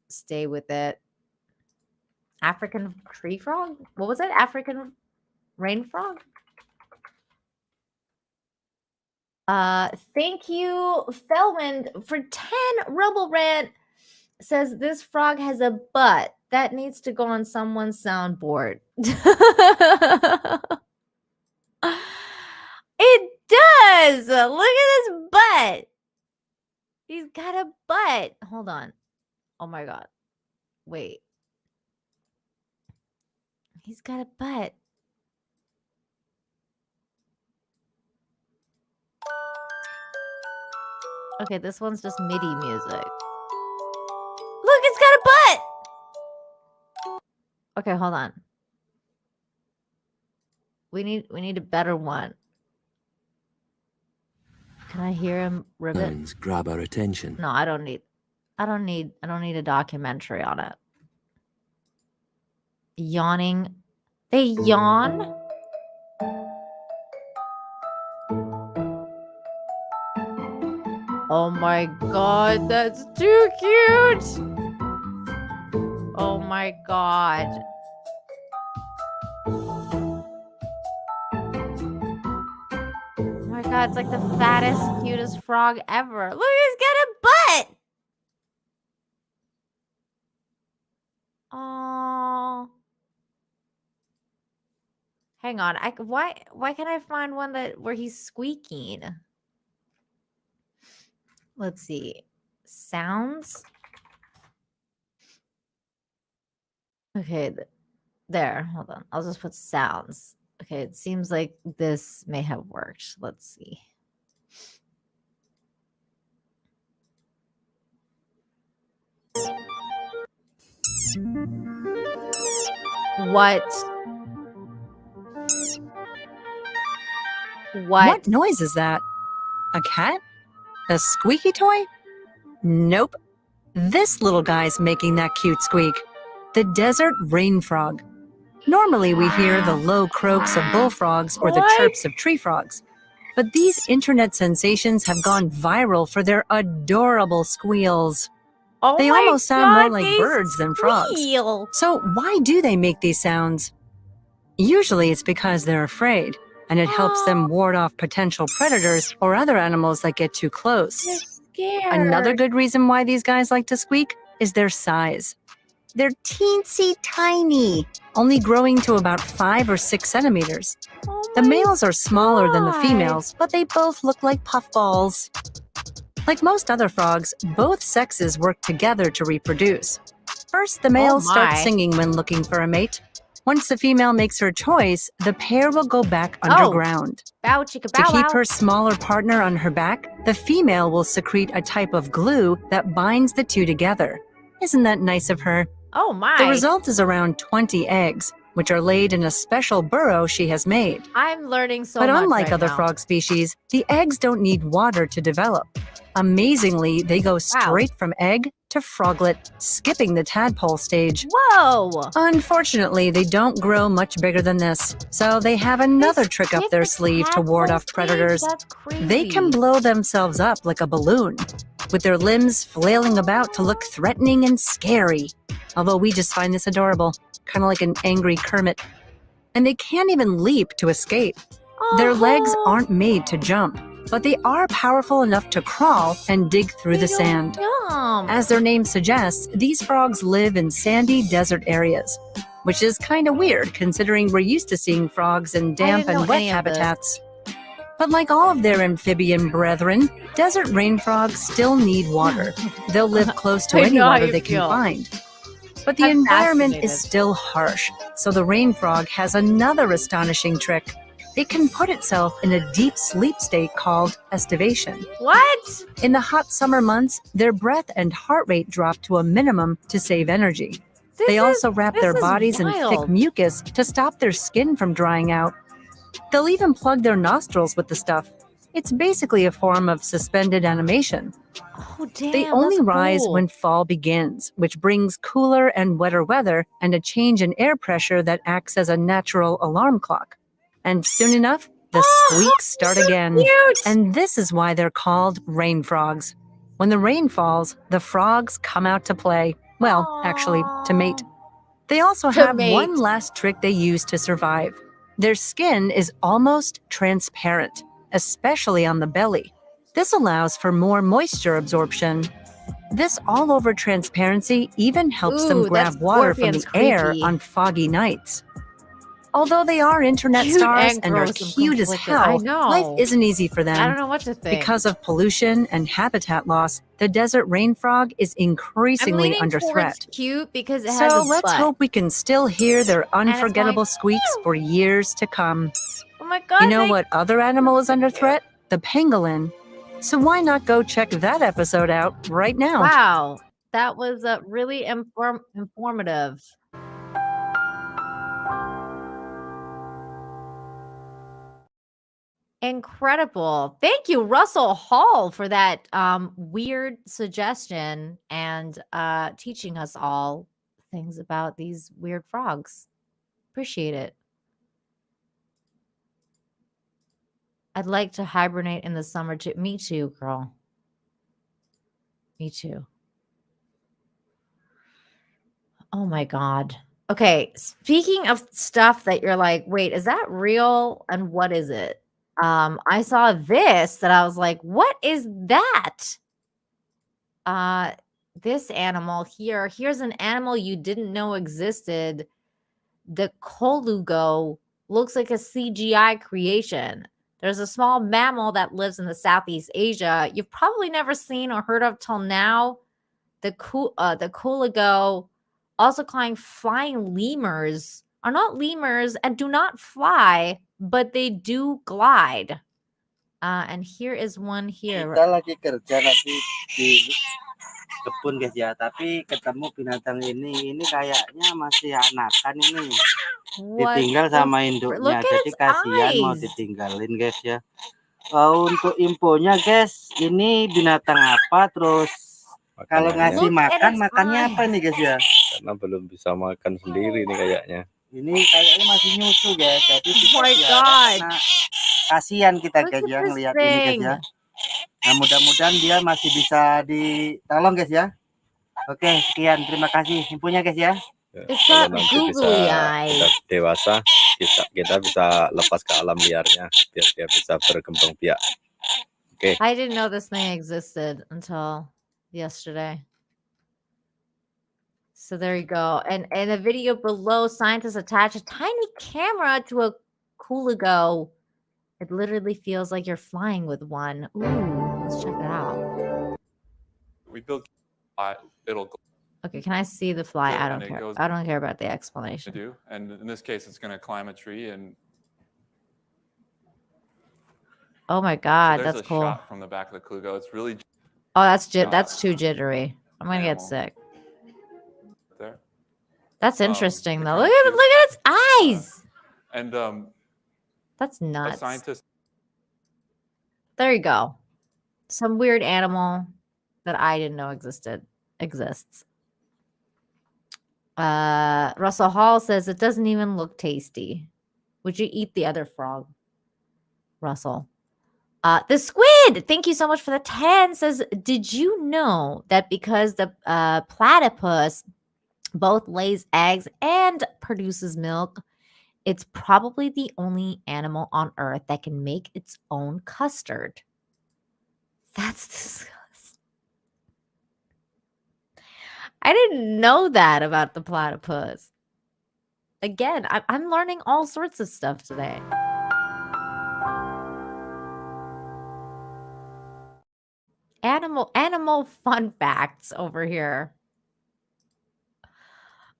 stay with it. African tree frog? What was it? African rain frog? Thank you, Felwind, for 10 Rebel Rant. Says this frog has a butt that needs to go on someone's soundboard. It does. Look at his butt. He's got a butt. Hold on. Oh my god. Wait. He's got a butt. Okay, this one's just MIDI music. Look, it's got a butt. Okay, hold on. We need a better one. Can I hear him ribbit? Sounds grab our attention. No, I don't need a documentary on it. Yawning. They yawn? Oh my god, that's too cute. Oh my god. Oh my god, it's like the fattest, cutest frog ever. Look, he's got a butt. Oh. Hang on. Why can't I find one where he's squeaking? Let's see. Sounds. Okay, there. Hold on. I'll just put sounds. Okay, it seems like this may have worked. Let's see. What? What noise is that? A cat? A squeaky toy? Nope. This little guy's making that cute squeak. The desert rain frog. Normally we hear the low croaks of bullfrogs or the chirps of tree frogs. But these internet sensations have gone viral for their adorable squeals. Oh they my almost sound God, more like they birds than frogs. squeal. So why do they make these sounds? Usually it's because they're afraid, and it helps them ward off potential predators or other animals that get too close. Scared. Another good reason why these guys like to squeak is their size. They're teensy tiny, only growing to about 5 or 6 centimeters. The males are smaller than the females, but they both look like puffballs. Like most other frogs, both sexes work together to reproduce. First, the males start singing when looking for a mate. Once the female makes her choice, the pair will go back underground. Bow chicka To bow keep wow. her smaller partner on her back, the female will secrete a type of glue that binds the two together. Isn't that nice of her? Oh my. The result is around 20 eggs, which are laid in a special burrow she has made. I'm learning so But much unlike right other now. frog species, the eggs don't need water to develop. Amazingly, they go straight from egg to froglet, skipping the tadpole stage. Whoa! Unfortunately, they don't grow much bigger than this, so they have another trick up their sleeve to ward off predators. That's crazy. They can blow themselves up like a balloon, with their limbs flailing about to look threatening and scary. Although we just find this adorable, kind of like an angry Kermit. And they can't even leap to escape. Their legs aren't made to jump, but they are powerful enough to crawl and dig through the sand. As their name suggests, these frogs live in sandy desert areas, which is kind of weird considering we're used to seeing frogs in damp didn't and know wet any of this. habitats. But like all of their amphibian brethren, desert rain frogs still need water. They'll live close to I any know how water you they can feel. find. But the I'm environment is fascinated. still harsh, so the rain frog has another astonishing trick. it can put itself in a deep sleep state called estivation. What? In the hot summer months, their breath and heart rate drop to a minimum to save energy. They also wrap their bodies in thick wild. mucus to stop their skin from drying out. They'll even plug their nostrils with the stuff. It's basically a form of suspended animation. Oh, damn. They only that's rise cool. when fall begins, which brings cooler and wetter weather and a change in air pressure that acts as a natural alarm clock. And soon enough, the squeaks start again. Cute. And this is why they're called rain frogs. When the rain falls, the frogs come out to play. Well, actually, to mate. They also To have mate. one last trick they use to survive. Their skin is almost transparent, especially on the belly. This allows for more moisture absorption. This all-over transparency even helps them Ooh, grab that water from the scorpion's air creepy. on foggy nights. Although they are internet Cute stars and and are gross and cute as conflicted. I hell, know. life isn't easy for them. I don't know what to think. Because of pollution and habitat loss, the desert rain frog is I'm increasingly leaning under towards threat. cute because it has So a let's butt. hope we can still hear their it's going, unforgettable squeaks for years to come. Oh my god. You know what other animal is under threat? The pangolin. So why not go check that episode out right now? Wow. That was really informative. Incredible. Thank you, Russell Hall, for that weird suggestion and teaching us all things about these weird frogs. Appreciate it. I'd like to hibernate in the summer too. Me too, girl. Me too. Oh my God. Okay. Speaking of stuff that you're like, wait, is that real? And what is it? I saw this that I was like, what is that? This animal here. Here's an animal you didn't know existed. The Colugo looks like a CGI creation. There's a small mammal that lives in the Southeast Asia. You've probably never seen or heard of till now. The Colugo, also called flying lemurs, are not lemurs and do not fly, but they do glide. And here is one here. Kita lagi kerja nanti di kebun guys ya, tapi ketemu binatang ini kayaknya masih anakan ini. Ditinggal sama induknya, jadi kasihan mau ditinggalin guys ya. Untuk infonya guys, ini binatang apa, terus kalau ngasih makan, makannya apa nih guys ya? Karena belum bisa makan sendiri nih kayaknya. Ini kayaknya masih nyusu guys, jadi karena kasihan kita guys ya ngelihat ini guys ya. Nah mudah-mudahan dia masih bisa ditolong guys ya. Oke, sekian, terima kasih infonya guys ya. Kalau nanti bisa dewasa, kita bisa lepas ke alam liarnya biar dia bisa berkembang biak. Okay. I didn't know this thing existed until yesterday. So there you go. And in a video below, scientists attach a tiny camera to a Colugo. It literally feels like you're flying with one. Ooh, let's check it out. We built it'll. Okay, can I see the fly? I don't care. I don't care about the explanation. Do, and in this case, it's going to climb a tree and. Oh my God, so that's cool. Shot from the back of the Colugo. It's really. Oh, that's too jittery. I'm gonna get sick. There. That's interesting though. Look at its eyes. And that's nuts. A scientist. There you go. Some weird animal that I didn't know exists. Russell Hall says it doesn't even look tasty. Would you eat the other frog, Russell? The squid, thank you so much for the 10, says, did you know that because the platypus both lays eggs and produces milk, it's probably the only animal on Earth that can make its own custard? That's disgusting. I didn't know that about the platypus. Again, I'm learning all sorts of stuff today. Animal fun facts over here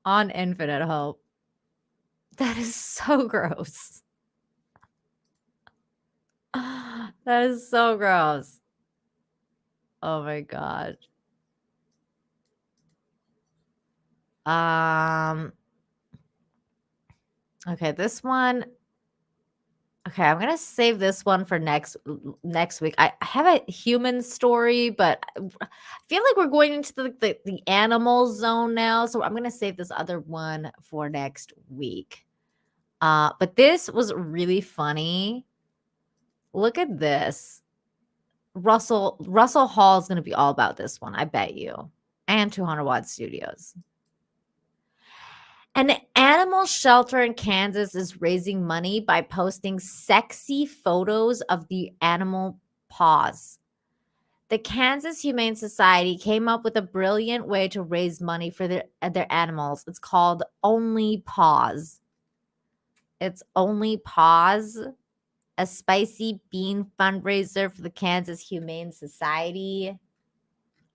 on Infinite Hope. That is so gross. That is so gross. Oh my god. Okay, this one. Okay, I'm gonna save this one for next week. I have a human story, but I feel like we're going into the animal zone now, so I'm gonna save this other one for next week. But this was really funny. Look at this. Russell Hall is gonna be all about this one, I bet you. And 200 Watt Studios. An animal shelter in Kansas is raising money by posting sexy photos of the animal paws. The Kansas Humane Society came up with a brilliant way to raise money for their animals. It's called Only Paws. It's Only Paws, a spicy bean fundraiser for the Kansas Humane Society.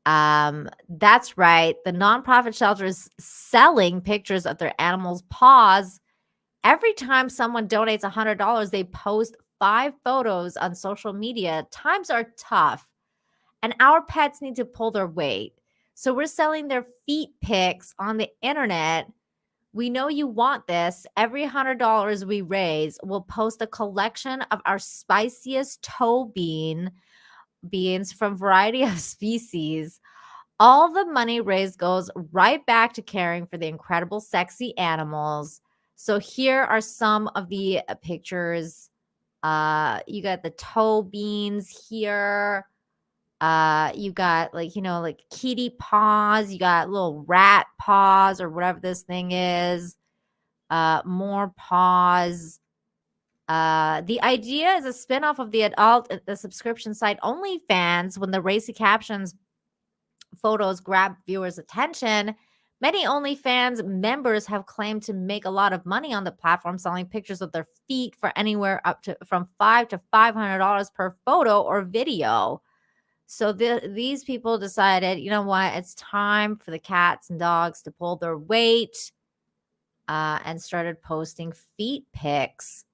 That's right. The nonprofit shelter is selling pictures of their animals' paws. Every time someone donates $100, they post 5 photos on social media. Times are tough, and our pets need to pull their weight. So we're selling their feet pics on the internet. We know you want this. Every $100 we raise, we'll post a collection of our spiciest toe beans from a variety of species. All the money raised goes right back to caring for the incredible, sexy animals. So here are some of the pictures. You got the toe beans here. You got like kitty paws. You got little rat paws or whatever this thing is. More paws. The idea is a spinoff of the subscription site OnlyFans. When the racy captions photos grab viewers' attention, many OnlyFans members have claimed to make a lot of money on the platform, selling pictures of their feet for anywhere up to from $500 to $500 per photo or video. So these people decided, you know what, it's time for the cats and dogs to pull their weight, and started posting feet pics.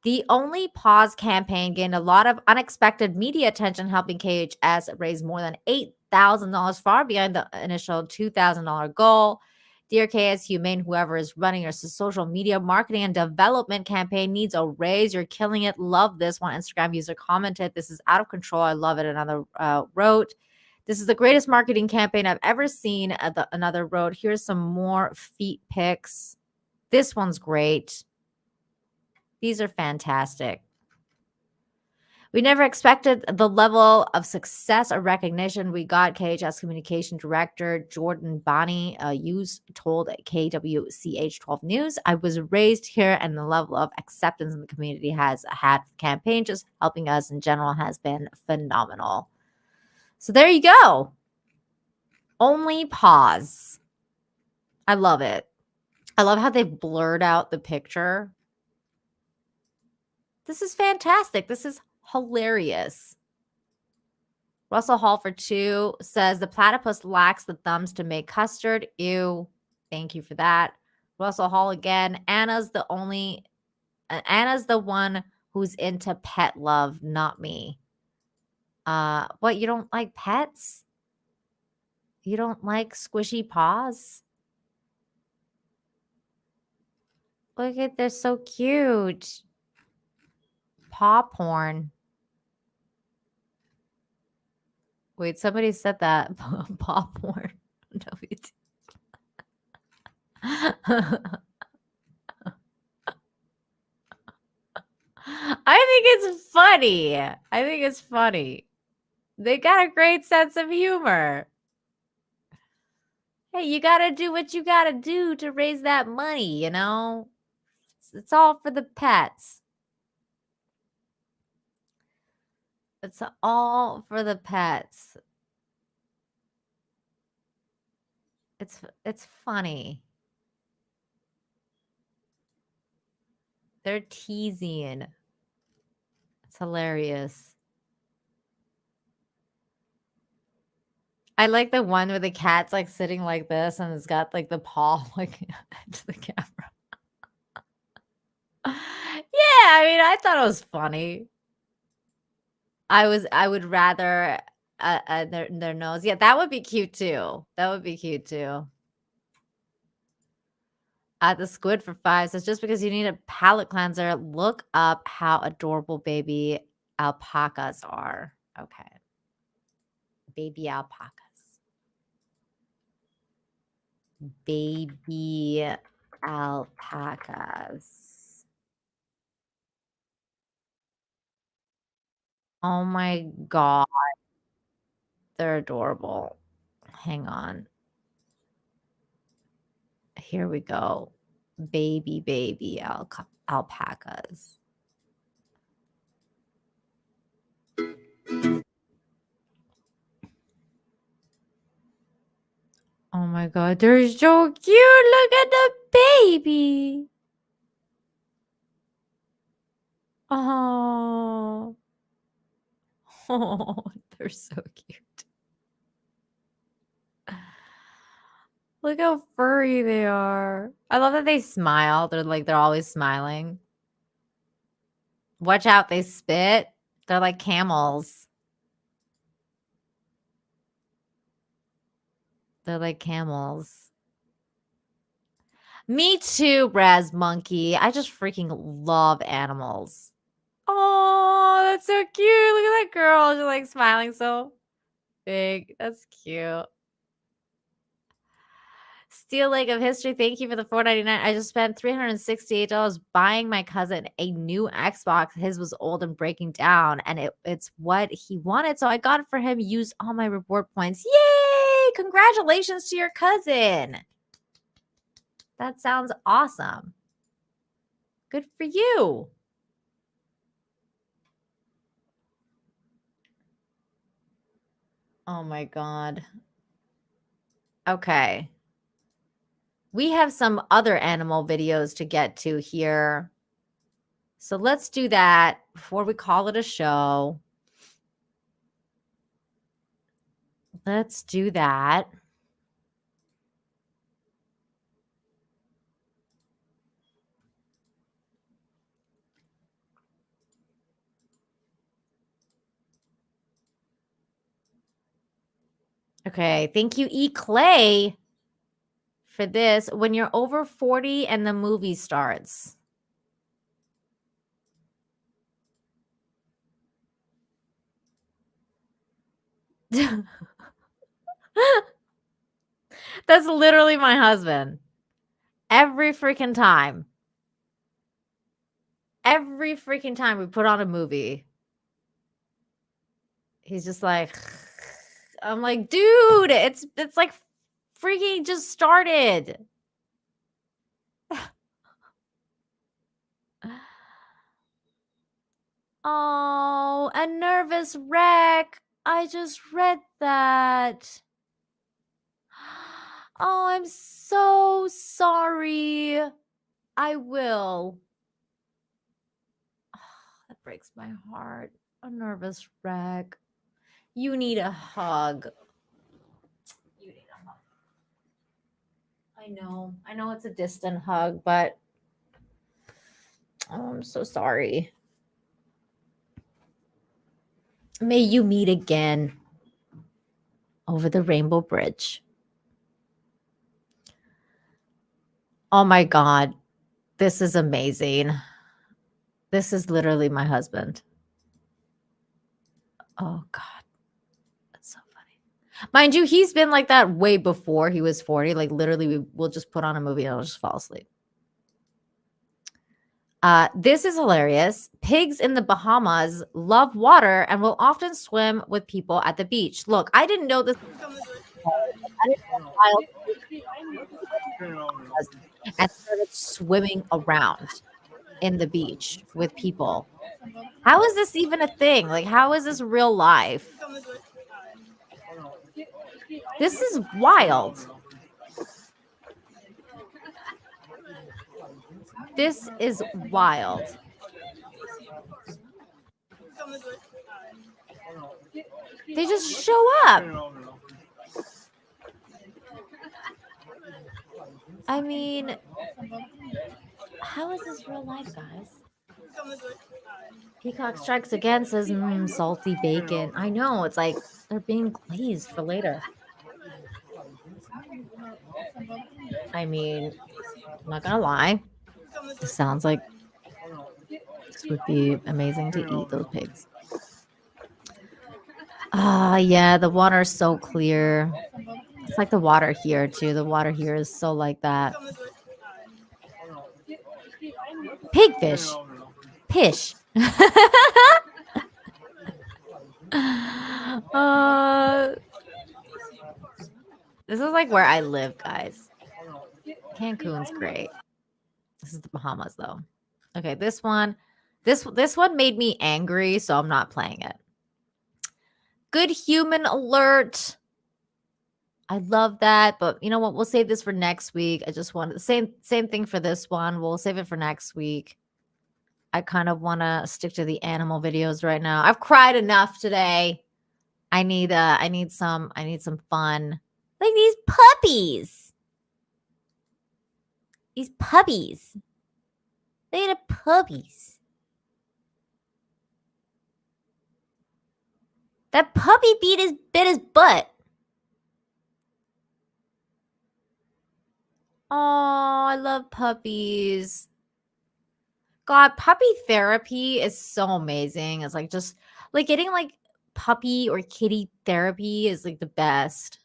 The Only Paws campaign gained a lot of unexpected media attention, helping KHS raise more than $8,000, far beyond the initial $2,000 goal. Dear KS Humane, whoever is running your social media marketing and development campaign needs a raise. You're killing it. Love this. One Instagram user commented, "This is out of control. I love it." Another wrote, "This is the greatest marketing campaign I've ever seen." Another wrote, "Here's some more feet pics. This one's great. These are fantastic." We never expected the level of success or recognition we got. KHS Communication Director Jordan Bonney told KWCH 12 News, "I was raised here, and the level of acceptance in the community has had the campaign just helping us in general has been phenomenal." So there you go. Only Paws. I love it. I love how they've blurred out the picture. This is fantastic. This is hilarious. Russell Hall for 2 says the platypus lacks the thumbs to make custard. Ew. Thank you for that. Russell Hall again. Anna's the one who's into pet love, not me. What, you don't like pets? You don't like squishy paws? Look at, they're so cute. Paw porn. Wait, somebody said that. Paw porn. No, I think it's funny. I think it's funny. They got a great sense of humor. Hey, you got to do what you got to do to raise that money, you know? It's all for the pets. It's all for the pets. It's funny. They're teasing. It's hilarious. I like the one where the cat's like sitting like this and it's got like the paw like to the camera. Yeah, I mean, I thought it was funny. I would rather their nose. Yeah, that would be cute too. That would be cute too. The squid for 5 says just because you need a palate cleanser, look up how adorable baby alpacas are. Okay. Baby alpacas. Baby alpacas. Oh my god. They're adorable. Hang on. Here we go. Baby alpacas. Oh my god, they're so cute. Look at the baby. Oh. Oh, they're so cute. Look how furry they are. I love that they smile. They're always smiling. Watch out, they spit. They're like camels. They're like camels. Me too, Braz Monkey. I just freaking love animals. Oh, that's so cute. Look at that girl. She's like smiling so big. That's cute. Steel Lake of History, thank you for the $4.99. I just spent $368 buying my cousin a new Xbox. His was old and breaking down, and it's what he wanted, so I got it for him. Use all my reward points. Yay! Congratulations to your cousin. That sounds awesome. Good for you. Oh my god. Okay. We have some other animal videos to get to here. So let's do that before we call it a show. Let's do that. Okay, thank you, E. Clay, for this. When you're over 40 and the movie starts. That's literally my husband. Every freaking time. Every freaking time we put on a movie. He's just like, I'm like, dude, it's like freaking just started. Oh, a nervous wreck. I just read that. Oh, I'm so sorry. I will. Oh, that breaks my heart. A nervous wreck. You need a hug. You need a hug. I know. I know it's a distant hug, but oh, I'm so sorry. May you meet again over the Rainbow Bridge. Oh my God. This is amazing. This is literally my husband. Oh God. That's so funny. Mind you, he's been like that way before he was 40. Like literally we'll just put on a movie and I'll just fall asleep. This is hilarious. Pigs in the Bahamas love water and will often swim with people at the beach. Look, I didn't know this. I didn't know and started swimming around in the beach with people. How is this even a thing? Like, how is this real life? This is wild. This is wild. They just show up. I mean, how is this real life, guys? Peacock Strikes Again says salty bacon. I know, it's like they're being glazed for later. I mean, I'm not gonna lie. It sounds like this would be amazing to eat those pigs. Yeah, the water is so clear. It's like the water here too. The water here is so like that. Pigfish. Pish. This is like where I live, guys. Cancun's great. This is the Bahamas though. Okay, this one made me angry, so I'm not playing it. Good human alert. I love that, but you know what? We'll save this for next week. I just want the same thing for this one. We'll save it for next week. I kind of want to stick to the animal videos right now. I've cried enough today. I need some fun. Like these puppies. These puppies. They are puppies. That puppy bit his butt. Oh, I love puppies. God, puppy therapy is so amazing. It's like just like getting like puppy or kitty therapy is like the best.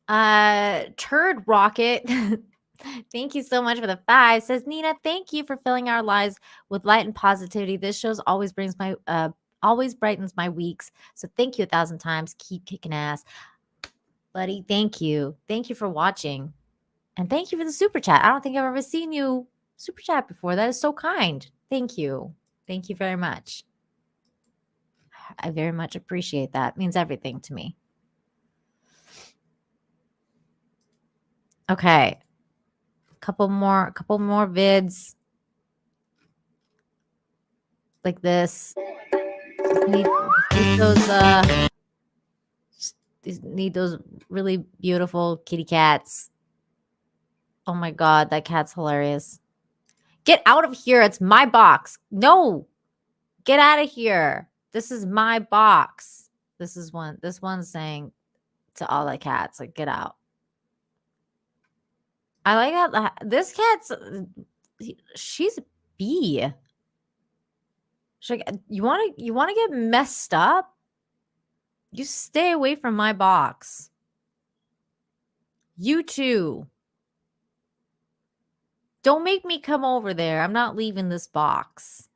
Turd Rocket. Thank you so much for the 5. Says Nina, thank you for filling our lives with light and positivity. This show always brightens my weeks. So thank you 1,000 times. Keep kicking ass. Buddy, thank you. Thank you for watching. And thank you for the super chat. I don't think I've ever seen you super chat before. That is so kind. Thank you. Thank you very much. I very much appreciate that. It means everything to me. Okay. Couple more vids like this. Need those really beautiful kitty cats. Oh my god, that cat's hilarious. Get out of here. It's my box. No. Get out of here. This is my box. This one's saying to all the cats, like, get out. I like how this cat's she's a bee. She's like, you want to get messed up? You stay away from my box. You too. Don't make me come over there. I'm not leaving this box.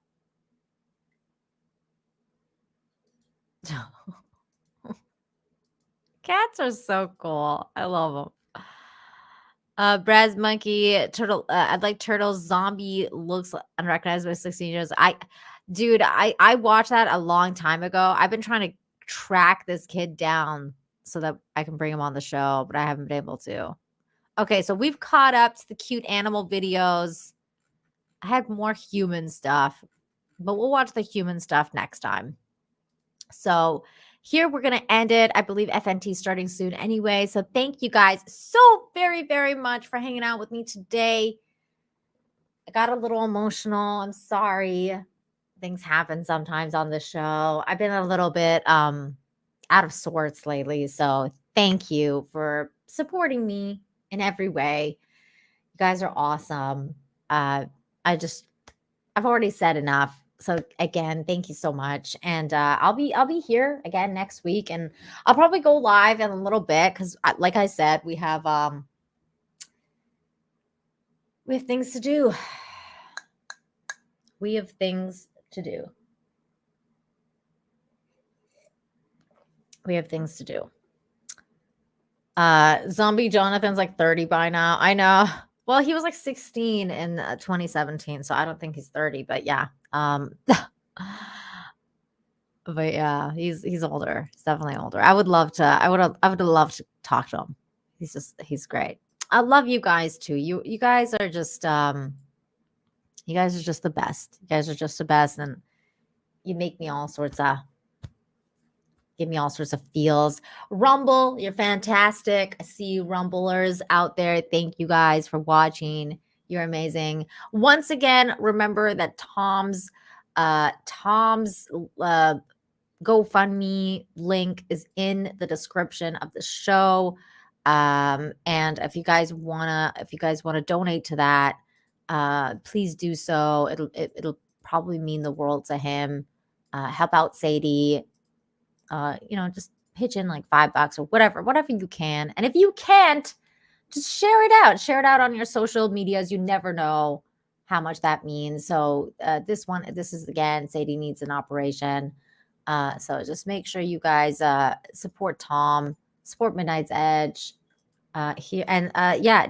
Cats are so cool. I love them. Brad's monkey turtle. I'd like turtles. Zombie looks unrecognized by 16 years. I watched that a long time ago. I've been trying to track this kid down so that I can bring him on the show, but I haven't been able to. Okay, so we've caught up to the cute animal videos. I had more human stuff, but we'll watch the human stuff next time. So here we're going to end it. I believe FNT is starting soon anyway. So thank you guys so very, very much for hanging out with me today. I got a little emotional. I'm sorry. Things happen sometimes on the show. I've been a little bit out of sorts lately. So thank you for supporting me in every way. You guys are awesome. I've already said enough. So again, thank you so much. And I'll be here again next week, and I'll probably go live in a little bit because, like I said, we have things to do. We have things to do. We have things to do. Zombie Jonathan's like 30 by now. I know. Well, he was like 16 in 2017, so I don't think he's 30, but yeah. But yeah, he's older. He's definitely older. I would love to talk to him. He's great. I love you guys too. You guys are just the best. You guys are just the best, and you make me all sorts of Give me all sorts of feels. Rumble, you're fantastic. I see you Rumblers out there. Thank you guys for watching. You're amazing. Once again, remember that Tom's GoFundMe link is in the description of the show. And if you guys wanna donate to that, please do so. It'll probably mean the world to him. Help out Sadie. Just pitch in like $5 or whatever you can. And if you can't, just share it out. Share it out on your social medias. You never know how much that means. So this is again, Sadie needs an operation. So just make sure you guys support Tom, support Midnight's Edge here. And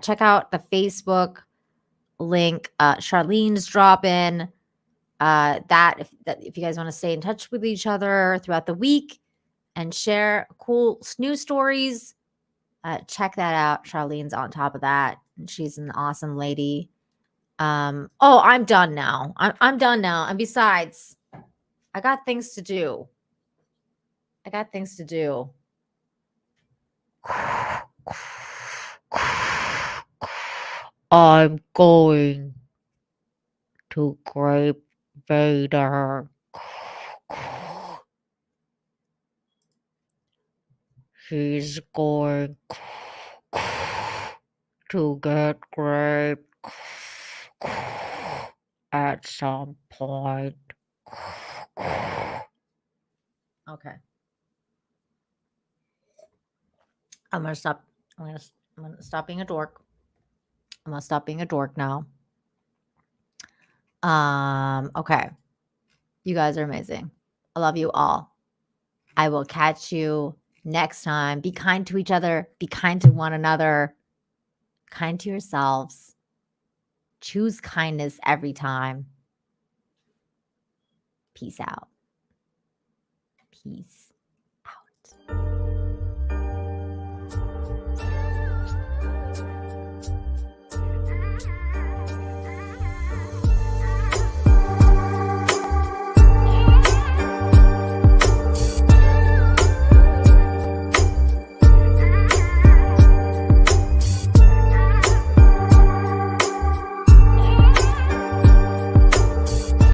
check out the Facebook link. Charlene's dropping if you guys want to stay in touch with each other throughout the week and share cool news stories, check that out. Charlene's on top of that. And she's an awesome lady. I'm done now. I'm done now. And besides, I got things to do. I'm going to Grape Vader. He's going to get grape at some point. Okay. I'm gonna stop being a dork. I'm gonna stop being a dork now. Okay. You guys are amazing. I love you all. I will catch you next time. Be kind to each other. Be kind to one another. Kind to yourselves. Choose kindness every time. Peace out. Peace.